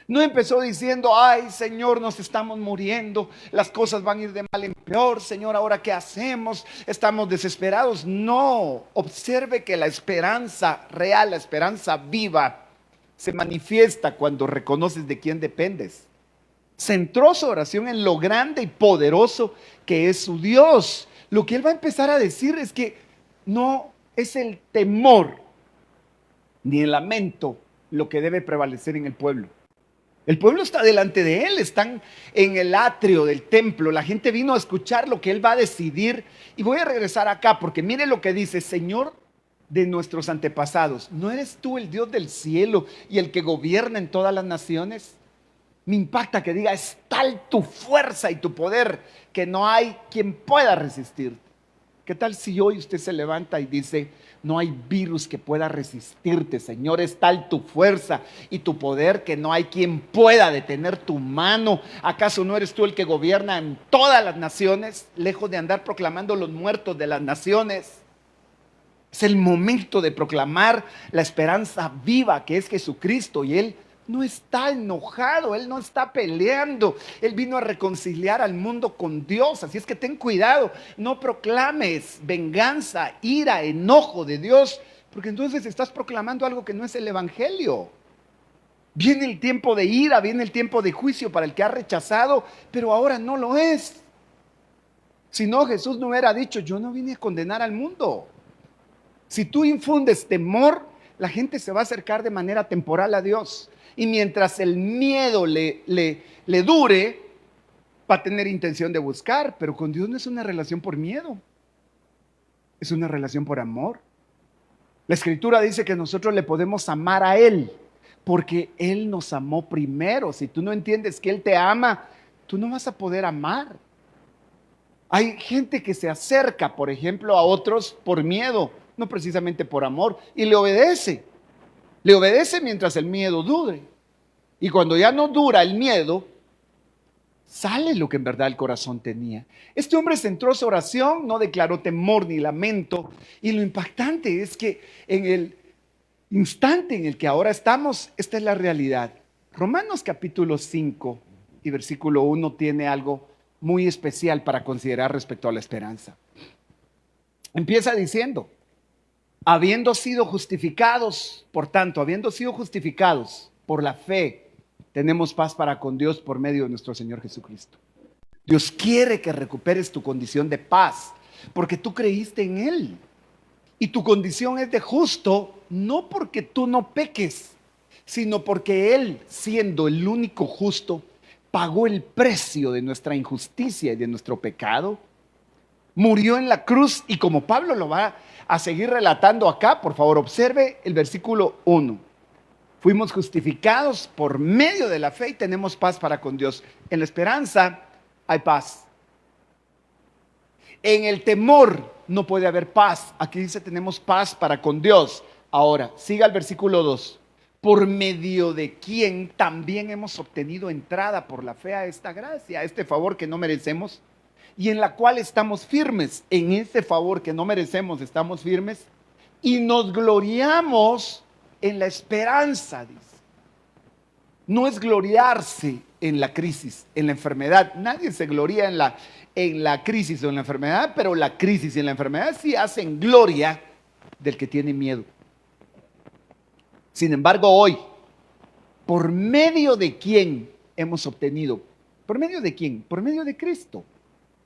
No empezó diciendo, ay Señor, nos estamos muriendo, las cosas van a ir de mal en peor, Señor, ¿ahora qué hacemos? Estamos desesperados. No, observe que la esperanza real, la esperanza viva, se manifiesta cuando reconoces de quién dependes. Centró su oración en lo grande y poderoso que es su Dios. Lo que él va a empezar a decir es que no es el temor ni el lamento lo que debe prevalecer en el pueblo. El pueblo está delante de él, están en el atrio del templo. La gente vino a escuchar lo que él va a decidir. Y voy a regresar acá porque mire lo que dice, Señor de nuestros antepasados, ¿no eres tú el Dios del cielo y el que gobierna en todas las naciones? Me impacta que diga, es tal tu fuerza y tu poder que no hay quien pueda resistirte. ¿Qué tal si hoy usted se levanta y dice, no hay virus que pueda resistirte, Señor, es tal tu fuerza y tu poder que no hay quien pueda detener tu mano? ¿Acaso no eres tú el que gobierna en todas las naciones, lejos de andar proclamando los muertos de las naciones? Es el momento de proclamar la esperanza viva que es Jesucristo y Él no está enojado, Él no está peleando. Él vino a reconciliar al mundo con Dios. Así es que ten cuidado, no proclames venganza, ira, enojo de Dios, porque entonces estás proclamando algo que no es el Evangelio. Viene el tiempo de ira, viene el tiempo de juicio para el que ha rechazado, pero ahora no lo es. Si no, Jesús no hubiera dicho, yo no vine a condenar al mundo. Si tú infundes temor, la gente se va a acercar de manera temporal a Dios. Y mientras el miedo le dure, va a tener intención de buscar. Pero con Dios no es una relación por miedo. Es una relación por amor. La Escritura dice que nosotros le podemos amar a Él, porque Él nos amó primero. Si tú no entiendes que Él te ama, tú no vas a poder amar. Hay gente que se acerca, por ejemplo, a otros por miedo, no precisamente por amor, y le obedece. Le obedece mientras el miedo dure. Y cuando ya no dura el miedo, sale lo que en verdad el corazón tenía. Este hombre centró su oración, no declaró temor ni lamento. Y lo impactante es que en el instante en el que ahora estamos, esta es la realidad. Romanos capítulo 5 y versículo 1 tiene algo muy especial para considerar respecto a la esperanza. Empieza diciendo, habiendo sido justificados, por tanto, habiendo sido justificados por la fe, tenemos paz para con Dios por medio de nuestro Señor Jesucristo. Dios quiere que recuperes tu condición de paz, porque tú creíste en Él. Y tu condición es de justo, no porque tú no peques, sino porque Él, siendo el único justo, pagó el precio de nuestra injusticia y de nuestro pecado. Murió en la cruz y como Pablo lo va a seguir relatando acá, por favor, observe el versículo 1. Fuimos justificados por medio de la fe y tenemos paz para con Dios. En la esperanza hay paz. En el temor no puede haber paz. Aquí dice tenemos paz para con Dios. Ahora, siga el versículo 2. Por medio de quien también hemos obtenido entrada por la fe a esta gracia, a este favor que no merecemos y en la cual estamos firmes. En ese favor que no merecemos estamos firmes y nos gloriamos en la esperanza, dice. No es gloriarse en la crisis, en la enfermedad. Nadie se gloria en la crisis o en la enfermedad, pero la crisis y en la enfermedad sí hacen gloria del que tiene miedo. Sin embargo, hoy, ¿por medio de quién hemos obtenido? ¿Por medio de quién? Por medio de Cristo.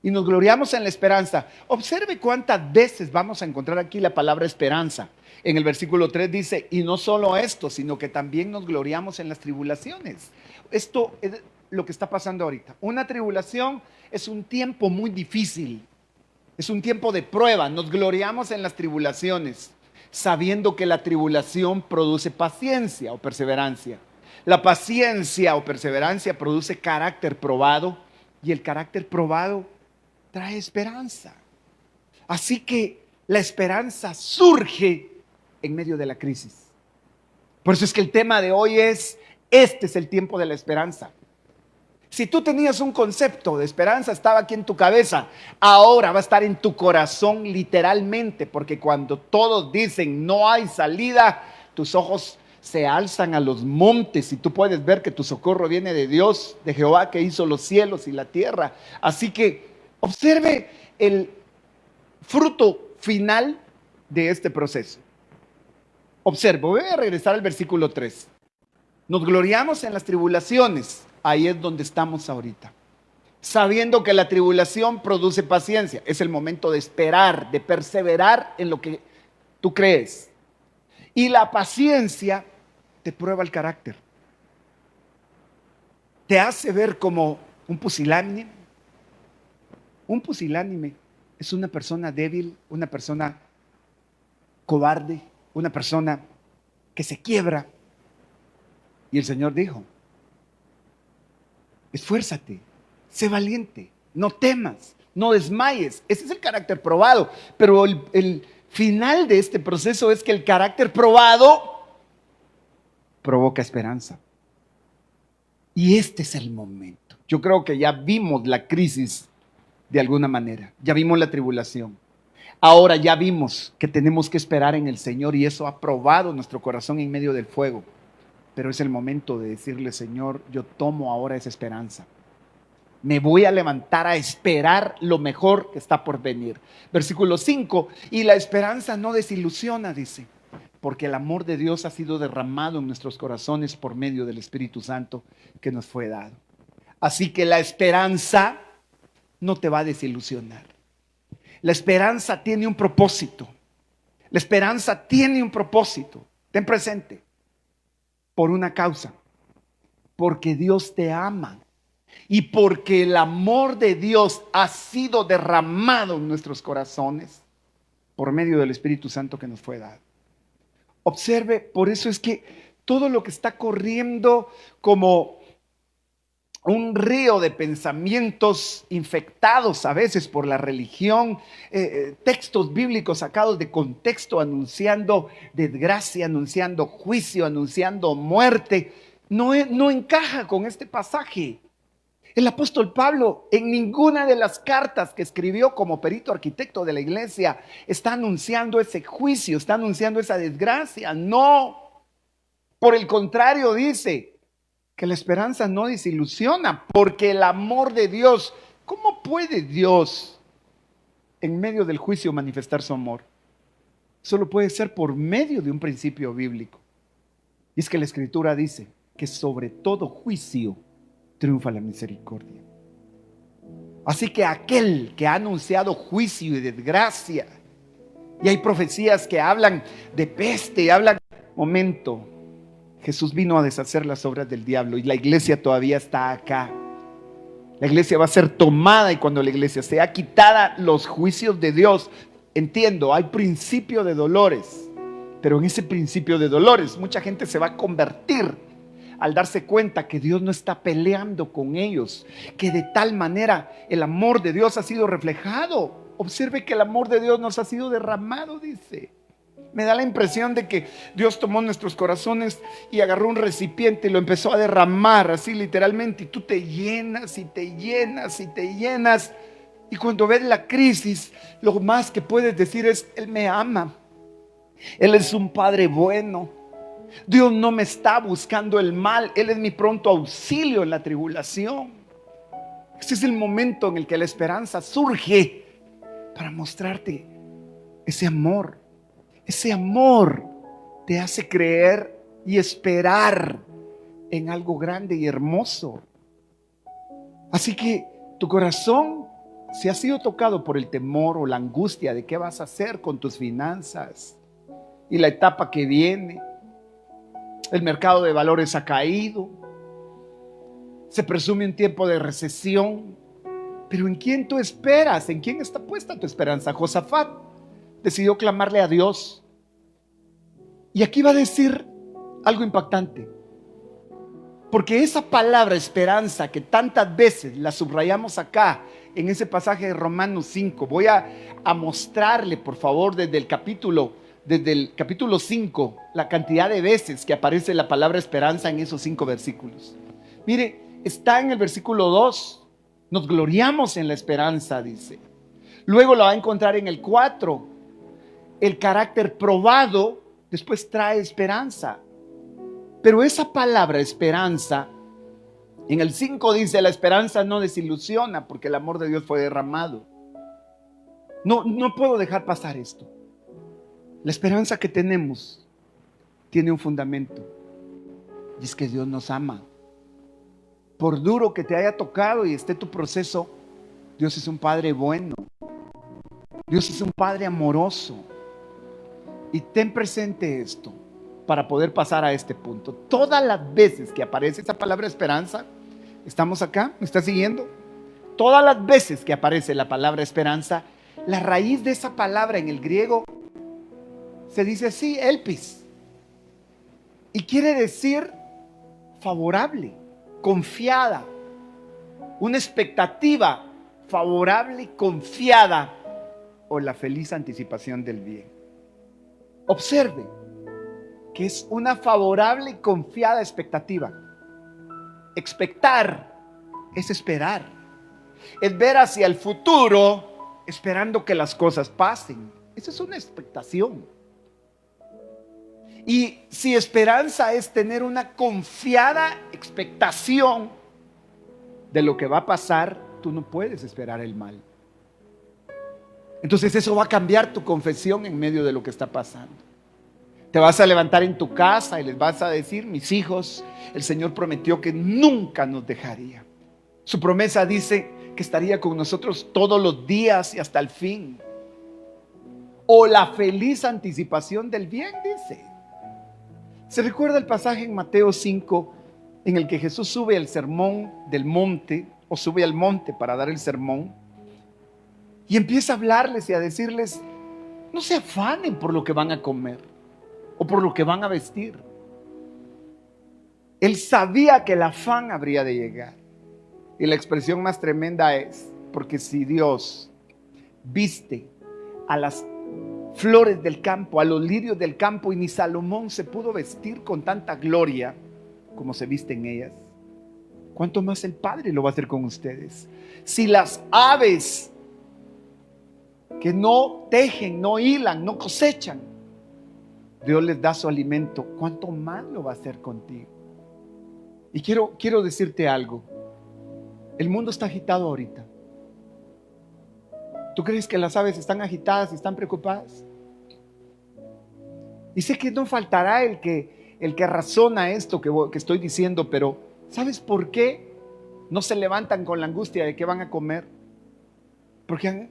Y nos gloriamos en la esperanza. Observe cuántas veces vamos a encontrar aquí la palabra esperanza. En el versículo 3 dice, y no solo esto, sino que también nos gloriamos en las tribulaciones. Esto es lo que está pasando ahorita. Una tribulación es un tiempo muy difícil. Es un tiempo de prueba. Nos gloriamos en las tribulaciones, sabiendo que la tribulación produce paciencia o perseverancia. La paciencia o perseverancia produce carácter probado y el carácter probado trae esperanza. Así que la esperanza surge en medio de la crisis. Por eso es que el tema de hoy es, este es el tiempo de la esperanza. Si tú tenías un concepto de esperanza, estaba aquí en tu cabeza, ahora va a estar en tu corazón literalmente, porque cuando todos dicen no hay salida, tus ojos se alzan a los montes y tú puedes ver que tu socorro viene de Dios, de Jehová que hizo los cielos y la tierra. Así que observe el fruto final de este proceso. Observo, voy a regresar al versículo 3. Nos gloriamos en las tribulaciones, ahí es donde estamos ahorita. Sabiendo que la tribulación produce paciencia, es el momento de esperar, de perseverar en lo que tú crees. Y la paciencia te prueba el carácter. Te hace ver como un pusilánime. Un pusilánime es una persona débil, una persona cobarde, una persona que se quiebra. Y el Señor dijo, esfuérzate, sé valiente, no temas, no desmayes. Ese es el carácter probado. Pero el final de este proceso es que el carácter probado provoca esperanza. Y este es el momento. Yo creo que ya vimos la crisis de alguna manera, ya vimos la tribulación. Ahora ya vimos que tenemos que esperar en el Señor y eso ha probado nuestro corazón en medio del fuego. pero es el momento de decirle: Señor, yo tomo ahora esa esperanza. Me voy a levantar a esperar lo mejor que está por venir. Versículo 5, y la esperanza no desilusiona, dice, porque el amor de Dios ha sido derramado en nuestros corazones por medio del Espíritu Santo que nos fue dado. Así que la esperanza no te va a desilusionar. La esperanza tiene un propósito. La esperanza tiene un propósito. Ten presente. Por una causa. Porque Dios te ama. Y porque el amor de Dios ha sido derramado en nuestros corazones por medio del Espíritu Santo que nos fue dado. Observe, por eso es que todo lo que está corriendo como un río de pensamientos infectados a veces por la religión, textos bíblicos sacados de contexto, anunciando desgracia, anunciando juicio, anunciando muerte, no encaja con este pasaje. El apóstol Pablo en ninguna de las cartas que escribió como perito arquitecto de la iglesia está anunciando ese juicio, está anunciando esa desgracia. No, por el contrario dice que la esperanza no desilusiona, porque el amor de Dios, ¿cómo puede Dios en medio del juicio manifestar su amor? Solo puede ser por medio de un principio bíblico. Y es que la Escritura dice que sobre todo juicio triunfa la misericordia. Así que aquel que ha anunciado juicio y desgracia, y hay profecías que hablan de peste, hablan, momento, Jesús vino a deshacer las obras del diablo y la iglesia todavía está acá. La iglesia va a ser tomada, y cuando la iglesia sea quitada los juicios de Dios, entiendo, hay principio de dolores, pero en ese principio de dolores mucha gente se va a convertir al darse cuenta que Dios no está peleando con ellos, que de tal manera el amor de Dios ha sido reflejado. Observe que el amor de Dios nos ha sido derramado, dice. Me da la impresión de que Dios tomó nuestros corazones y agarró un recipiente y lo empezó a derramar, así literalmente, y tú te llenas y te llenas y te llenas. Y cuando ves la crisis, lo más que puedes decir es: Él me ama, Él es un Padre bueno. Dios no me está buscando el mal, Él es mi pronto auxilio en la tribulación. Este es el momento en el que la esperanza surge para mostrarte ese amor. Ese amor te hace creer y esperar en algo grande y hermoso. Así que tu corazón, si ha sido tocado por el temor o la angustia de qué vas a hacer con tus finanzas y la etapa que viene, el mercado de valores ha caído, se presume un tiempo de recesión, pero ¿en quién tú esperas? ¿En quién está puesta tu esperanza? Josafat decidió clamarle a Dios, y aquí va a decir algo impactante, porque esa palabra esperanza que tantas veces la subrayamos acá en ese pasaje de Romanos 5, voy a mostrarle, por favor, desde el capítulo 5, la cantidad de veces que aparece la palabra esperanza en esos 5 versículos. Mire, está en el versículo 2, nos gloriamos en la esperanza, dice. Luego la va a encontrar en el 4, el carácter probado después trae esperanza. Pero esa palabra esperanza, en el 5 dice: la esperanza no desilusiona porque el amor de Dios fue derramado. No puedo dejar pasar esto. La esperanza que tenemos tiene un fundamento, y es que Dios nos ama. Por duro que te haya tocado y esté tu proceso, Dios es un Padre bueno. Dios es un Padre amoroso. Y ten presente esto para poder pasar a este punto. Todas las veces que aparece esa palabra esperanza, ¿estamos acá? ¿Me está siguiendo? Todas las veces que aparece la palabra esperanza, la raíz de esa palabra en el griego se dice así, elpis, y quiere decir favorable, confiada, una expectativa favorable y confiada, o la feliz anticipación del bien. Observe que es una favorable y confiada expectativa. Expectar es esperar, es ver hacia el futuro esperando que las cosas pasen. Esa es una expectación. Y si esperanza es tener una confiada expectación de lo que va a pasar, tú no puedes esperar el mal. Entonces eso va a cambiar tu confesión en medio de lo que está pasando. Te vas a levantar en tu casa y les vas a decir: mis hijos, el Señor prometió que nunca nos dejaría. Su promesa dice que estaría con nosotros todos los días y hasta el fin. O la feliz anticipación del bien, dice. ¿Se recuerda el pasaje en Mateo 5 en el que Jesús sube al sermón del monte, o sube al monte para dar el sermón, y empieza a hablarles y a decirles: no se afanen por lo que van a comer o por lo que van a vestir? Él sabía que el afán habría de llegar. Y la expresión más tremenda es: porque si Dios viste a las flores del campo, a los lirios del campo, y ni Salomón se pudo vestir con tanta gloria como se visten ellas, ¿cuánto más el Padre lo va a hacer con ustedes? Si las aves que no tejen, no hilan, no cosechan, Dios les da su alimento, ¿cuánto más lo va a hacer contigo? Y quiero decirte algo. El mundo está agitado ahorita. ¿Tú crees que las aves están agitadas y están preocupadas? Y sé que no faltará el que razona esto que estoy diciendo, pero ¿sabes por qué no se levantan con la angustia de qué van a comer? Porque han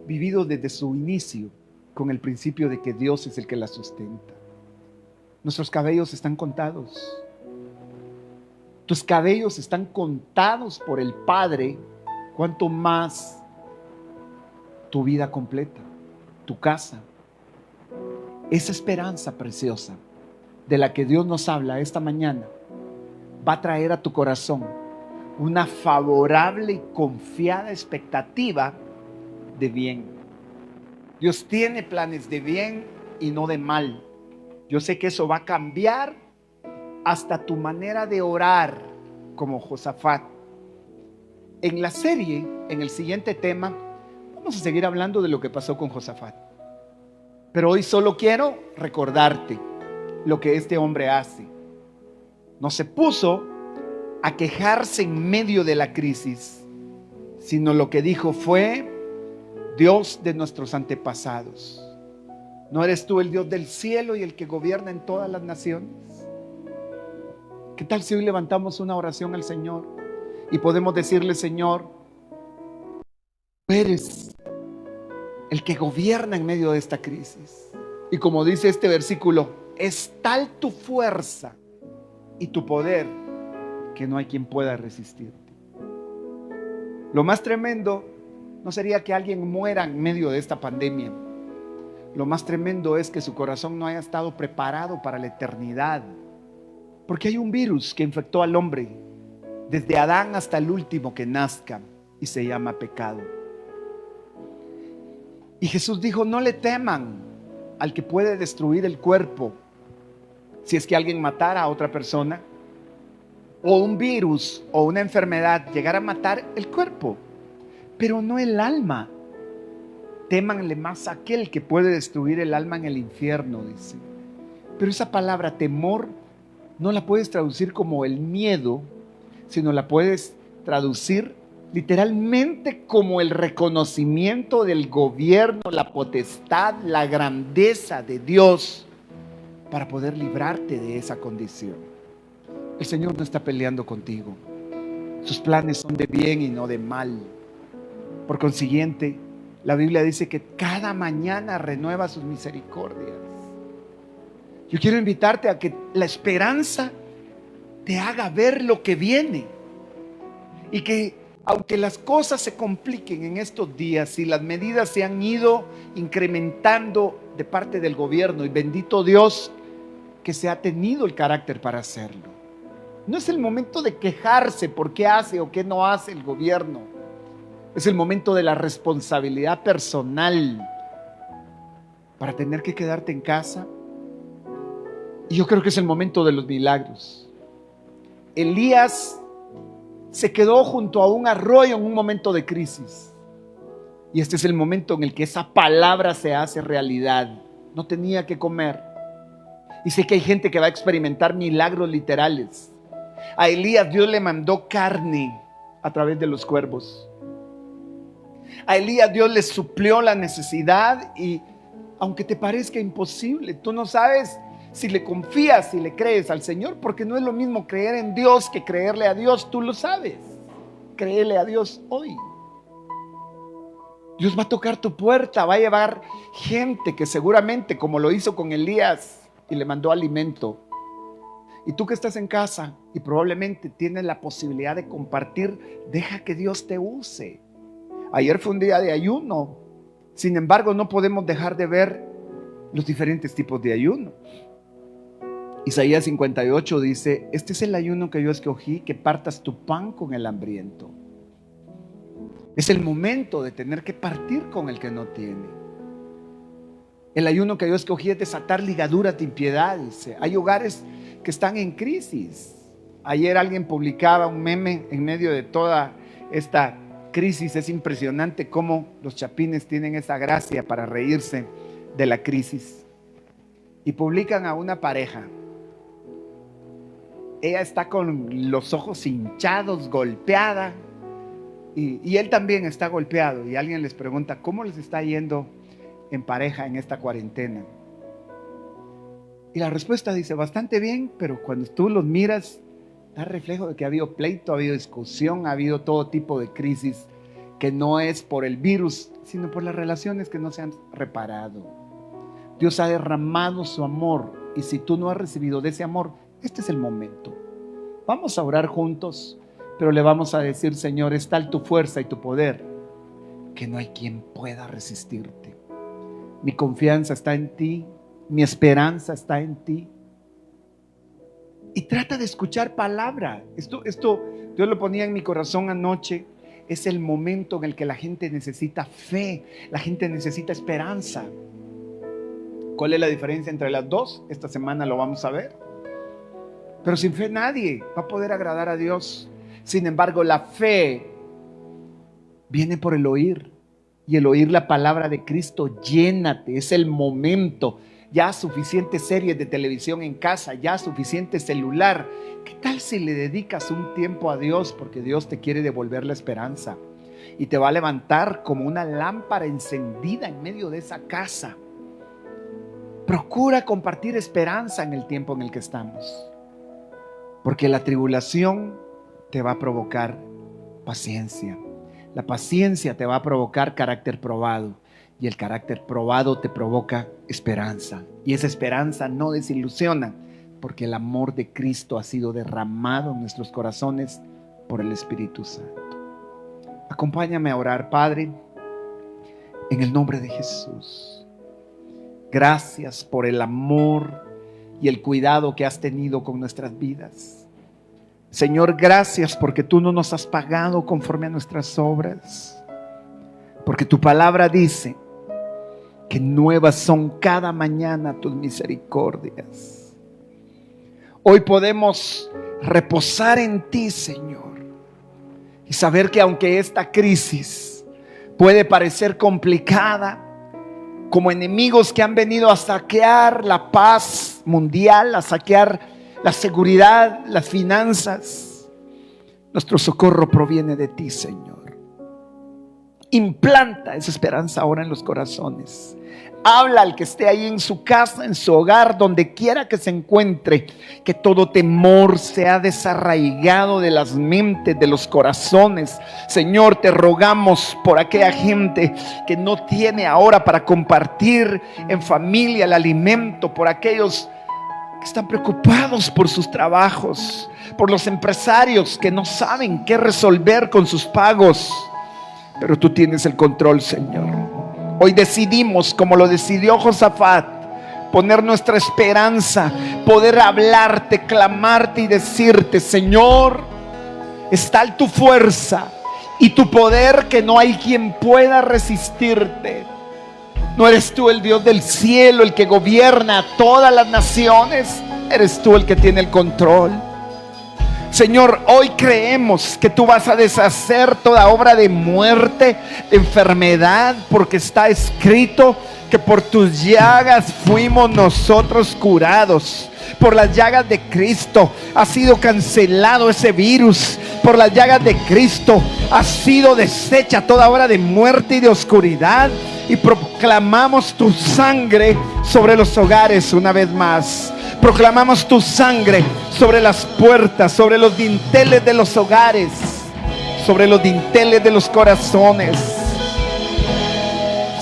vivido desde su inicio con el principio de que Dios es el que las sustenta. Nuestros cabellos están contados. Tus cabellos están contados por el Padre, cuanto más tu vida completa, tu casa. Esa esperanza preciosa de la que Dios nos habla esta mañana va a traer a tu corazón una favorable y confiada expectativa de bien. Dios tiene planes de bien y no de mal. Yo sé que eso va a cambiar hasta tu manera de orar como Josafat. En la serie, en el siguiente tema, vamos a seguir hablando de lo que pasó con Josafat. Pero hoy solo quiero recordarte lo que este hombre hace. No se puso a quejarse en medio de la crisis, sino lo que dijo fue: Dios de nuestros antepasados, ¿no eres tú el Dios del cielo y el que gobierna en todas las naciones? ¿Qué tal si hoy levantamos una oración al Señor y podemos decirle: Señor, tú eres el que gobierna en medio de esta crisis? Y como dice este versículo, es tal tu fuerza y tu poder que no hay quien pueda resistirte. Lo más tremendo no sería que alguien muera en medio de esta pandemia. Lo más tremendo es que su corazón no haya estado preparado para la eternidad. Porque hay un virus que infectó al hombre desde Adán hasta el último que nazca, y se llama pecado. Y Jesús dijo: no le teman al que puede destruir el cuerpo. Si es que alguien matara a otra persona, o un virus o una enfermedad llegara a matar el cuerpo, pero no el alma. Témanle más a aquel que puede destruir el alma en el infierno, dice. Pero esa palabra temor no la puedes traducir como el miedo, sino la puedes traducir literalmente como el reconocimiento del gobierno, la potestad, la grandeza de Dios para poder librarte de esa condición. El Señor no está peleando contigo. Sus planes son de bien y no de mal. Por consiguiente, la Biblia dice que cada mañana renueva sus misericordias. Yo quiero invitarte a que la esperanza te haga ver lo que viene, y que aunque las cosas se compliquen en estos días y las medidas se han ido incrementando de parte del gobierno, y bendito Dios que se ha tenido el carácter para hacerlo, no es el momento de quejarse por qué hace o qué no hace el gobierno. Es el momento de la responsabilidad personal para tener que quedarte en casa. Y yo creo que es el momento de los milagros. Elías se quedó junto a un arroyo en un momento de crisis. Y este es el momento en el que esa palabra se hace realidad. No tenía que comer. Y sé que hay gente que va a experimentar milagros literales. A Elías Dios le mandó carne a través de los cuervos. A Elías Dios le suplió la necesidad y aunque te parezca imposible, tú no sabes si le confías, si le crees al Señor, porque no es lo mismo creer en Dios que creerle a Dios, tú lo sabes. Créele a Dios hoy. Dios va a tocar tu puerta, va a llevar gente que seguramente, como lo hizo con Elías, y le mandó alimento. Y tú que estás en casa y probablemente tienes la posibilidad de compartir, deja que Dios te use. Ayer fue un día de ayuno. Sin embargo, no podemos dejar de ver los diferentes tipos de ayuno. Isaías 58 dice: este es el ayuno que yo escogí, que partas tu pan con el hambriento. Es el momento de tener que partir con el que no tiene. El ayuno que yo escogí es desatar ligaduras de impiedad, dice. Hay hogares que están en crisis. Ayer alguien publicaba un meme en medio de toda esta crisis. Es impresionante cómo los chapines tienen esa gracia para reírse de la crisis. Y publican a una pareja. Ella está con los ojos hinchados, golpeada. Y él también está golpeado. Y alguien les pregunta: ¿cómo les está yendo en pareja en esta cuarentena? Y la respuesta dice: bastante bien, pero cuando tú los miras, da reflejo de que ha habido pleito, ha habido discusión, ha habido todo tipo de crisis que no es por el virus, sino por las relaciones que no se han reparado. Dios ha derramado su amor, y si tú no has recibido de ese amor, este es el momento. Vamos a orar juntos, pero le vamos a decir: Señor, es tal tu fuerza y tu poder que no hay quien pueda resistirte. Mi confianza está en ti, mi esperanza está en ti. Y trata de escuchar palabra. Esto Dios lo ponía en mi corazón anoche. Es el momento en el que la gente necesita fe, la gente necesita esperanza. ¿Cuál es la diferencia entre las dos? Esta semana lo vamos a ver. Pero sin fe nadie va a poder agradar a Dios. Sin embargo, la fe viene por el oír. Y el oír la palabra de Cristo. Llénate, es el momento. Ya suficientes series de televisión en casa, ya suficiente celular. ¿Qué tal si le dedicas un tiempo a Dios? Porque Dios te quiere devolver la esperanza y te va a levantar como una lámpara encendida en medio de esa casa. Procura compartir esperanza en el tiempo en el que estamos, porque la tribulación te va a provocar paciencia. La paciencia te va a provocar carácter probado, y el carácter probado te provoca esperanza. Y esa esperanza no desilusiona, porque el amor de Cristo ha sido derramado en nuestros corazones por el Espíritu Santo. Acompáñame a orar, Padre, en el nombre de Jesús. Gracias por el amor y el cuidado que has tenido con nuestras vidas. Señor, gracias porque tú no nos has pagado conforme a nuestras obras, porque tu palabra dice que nuevas son cada mañana tus misericordias. Hoy podemos reposar en ti, Señor, y saber que aunque esta crisis puede parecer complicada, como enemigos que han venido a saquear la paz mundial, a saquear la seguridad, las finanzas, nuestro socorro proviene de ti, Señor. Implanta esa esperanza ahora en los corazones. Habla al que esté ahí en su casa, en su hogar, donde quiera que se encuentre, que todo temor sea desarraigado de las mentes, de los corazones. Señor, te rogamos por aquella gente que no tiene ahora para compartir en familia el alimento, por aquellos que están preocupados por sus trabajos, por los empresarios que no saben qué resolver con sus pagos. Pero tú tienes el control, Señor. Hoy decidimos, como lo decidió Josafat, poner nuestra esperanza, poder hablarte, clamarte y decirte: Señor, es tal tu fuerza y tu poder que no hay quien pueda resistirte. No eres tú el Dios del cielo, el que gobierna a todas las naciones. Eres tú el que tiene el control. Señor, hoy creemos que tú vas a deshacer toda obra de muerte, de enfermedad, porque está escrito que por tus llagas fuimos nosotros curados. Por las llagas de Cristo ha sido cancelado ese virus. Por las llagas de Cristo ha sido deshecha toda obra de muerte y de oscuridad. Y proclamamos tu sangre sobre los hogares una vez más. Proclamamos tu sangre sobre las puertas, sobre los dinteles de los hogares, sobre los dinteles de los corazones.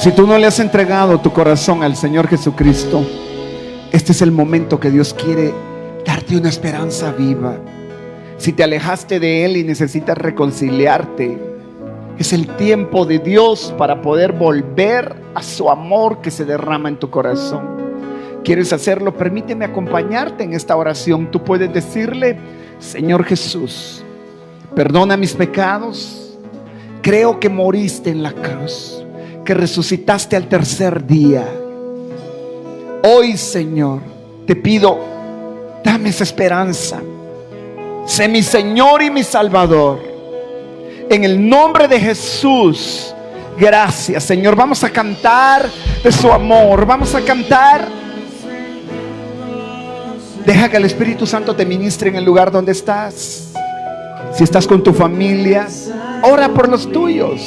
Si tú no le has entregado tu corazón al Señor Jesucristo, este es el momento que Dios quiere darte una esperanza viva. Si te alejaste de Él y necesitas reconciliarte, es el tiempo de Dios para poder volver a su amor que se derrama en tu corazón. ¿Quieres hacerlo? Permíteme acompañarte en esta oración. Tú puedes decirle: Señor Jesús, perdona mis pecados. Creo que moriste en la cruz, que resucitaste al tercer día. Hoy, Señor, te pido, dame esa esperanza. Sé mi Señor y mi Salvador. En el nombre de Jesús, gracias, Señor. Vamos a cantar de su amor. Vamos a cantar. Deja que el Espíritu Santo te ministre en el lugar donde estás. Si estás con tu familia, ora por los tuyos.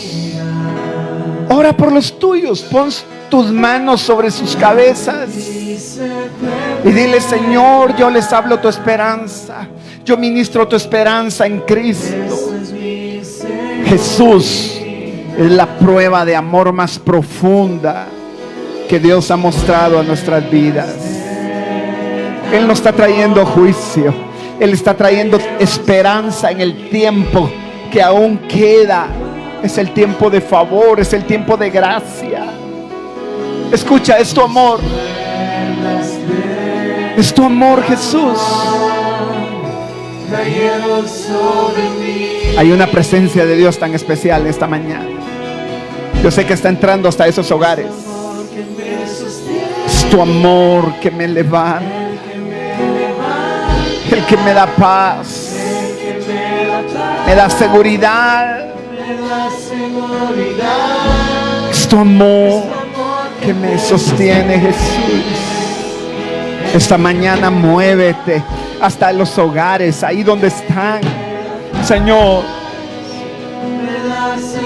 Ora por los tuyos. Pon tus manos sobre sus cabezas y dile: Señor, yo les hablo tu esperanza. Yo ministro tu esperanza en Cristo. Jesús es la prueba de amor más profunda que Dios ha mostrado a nuestras vidas. Él no está trayendo juicio. Él está trayendo esperanza en el tiempo que aún queda. Es el tiempo de favor, es el tiempo de gracia. Escucha, es tu amor. Es tu amor, Jesús. Hay una presencia de Dios tan especial esta mañana. Yo sé que está entrando hasta esos hogares. Es tu amor que me levanta, el que me da paz, me da seguridad. Es tu amor que me sostiene, Jesús. Esta mañana muévete hasta los hogares, ahí donde están, Señor.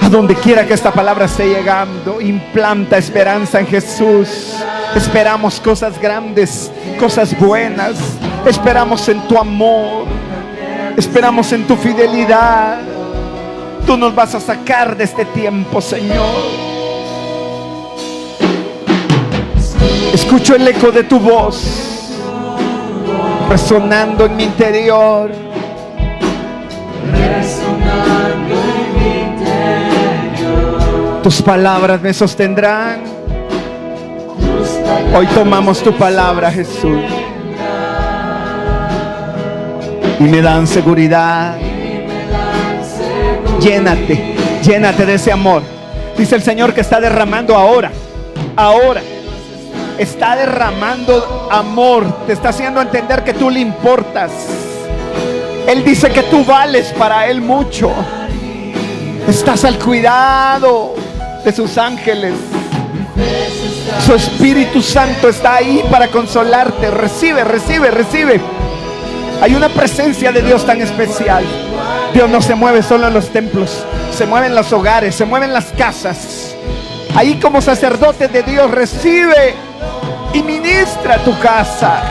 A donde quiera que esta palabra esté llegando, implanta esperanza en Jesús. Esperamos cosas grandes, cosas buenas. Esperamos en tu amor. Esperamos en tu fidelidad. Tú nos vas a sacar de este tiempo, Señor. Escucho el eco de tu voz resonando en mi interior. Tus palabras me sostendrán. Hoy tomamos tu palabra, Jesús, y me dan seguridad. Llénate, llénate de ese amor. Dice el Señor que está derramando ahora. Está derramando amor. Te está haciendo entender que tú le importas. Él dice que tú vales para Él mucho. Estás al cuidado de sus ángeles. Su Espíritu Santo está ahí para consolarte. Recibe. Hay una presencia de Dios tan especial. Dios no se mueve solo en los templos, se mueve en los hogares, se mueve en las casas. Ahí como sacerdote de Dios, recibe y ministra tu casa.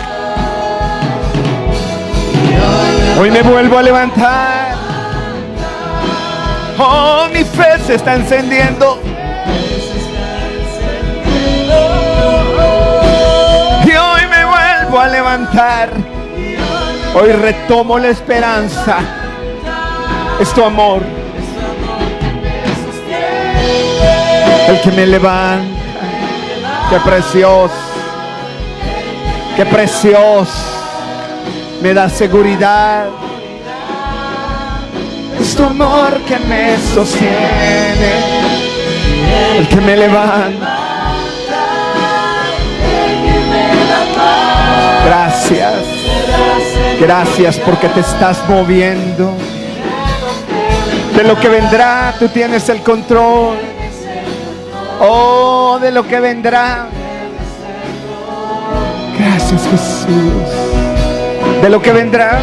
Hoy me vuelvo a levantar. Oh, mi fe se está encendiendo. Y hoy me vuelvo a levantar. Hoy retomo la esperanza. Es tu amor el que me levanta. Qué precioso, qué precioso. Me da seguridad. Es tu amor que me sostiene, el que me levanta. Gracias. Gracias porque te estás moviendo. De lo que vendrá, tú tienes el control. Oh, de lo que vendrá. Gracias, Jesús. De lo que vendrá.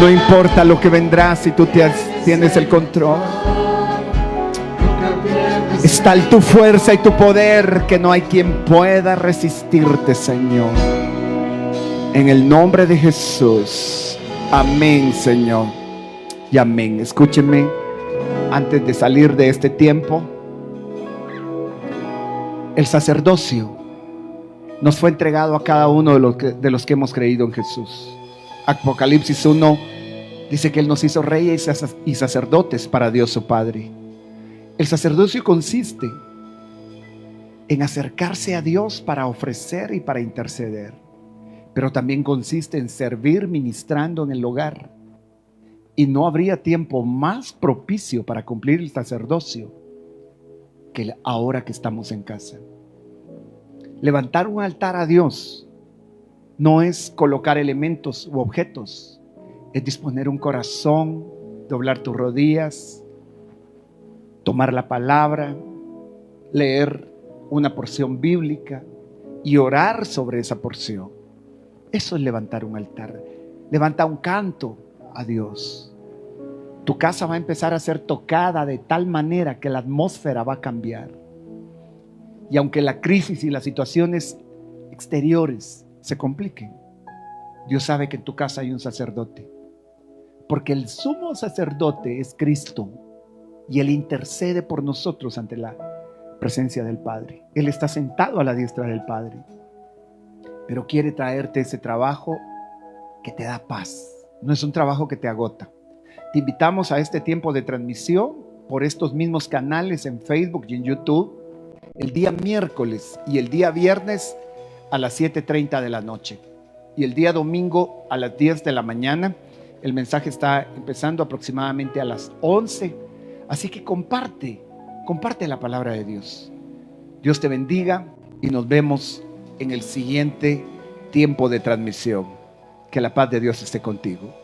No importa lo que vendrá si tú tienes el control. Está tu fuerza y tu poder, que no hay quien pueda resistirte, Señor. En el nombre de Jesús. Amén, Señor. Y amén. Escúchenme, antes de salir de este tiempo, el sacerdocio nos fue entregado a cada uno de los que hemos creído en Jesús. Apocalipsis 1 dice que Él nos hizo reyes y sacerdotes para Dios su Padre. El sacerdocio consiste en acercarse a Dios para ofrecer y para interceder, pero también consiste en servir ministrando en el hogar. Y no habría tiempo más propicio para cumplir el sacerdocio que ahora que estamos en casa. Levantar un altar a Dios no es colocar elementos u objetos, es disponer un corazón, doblar tus rodillas, tomar la palabra, leer una porción bíblica y orar sobre esa porción. Eso es levantar un altar. Levanta un canto a Dios. Tu casa va a empezar a ser tocada de tal manera que la atmósfera va a cambiar. Y aunque la crisis y las situaciones exteriores se compliquen, Dios sabe que en tu casa hay un sacerdote, porque el sumo sacerdote es Cristo y Él intercede por nosotros ante la presencia del Padre. Él está sentado a la diestra del Padre, pero quiere traerte ese trabajo que te da paz. No es un trabajo que te agota. Te invitamos a este tiempo de transmisión por estos mismos canales en Facebook y en YouTube, el día miércoles y el día viernes a las 7:30 de la noche, y el día domingo a las 10 de la mañana. El mensaje está empezando aproximadamente a las 11. Así que comparte la palabra de Dios. Dios te bendiga y nos vemos en el siguiente tiempo de transmisión. Que la paz de Dios esté contigo.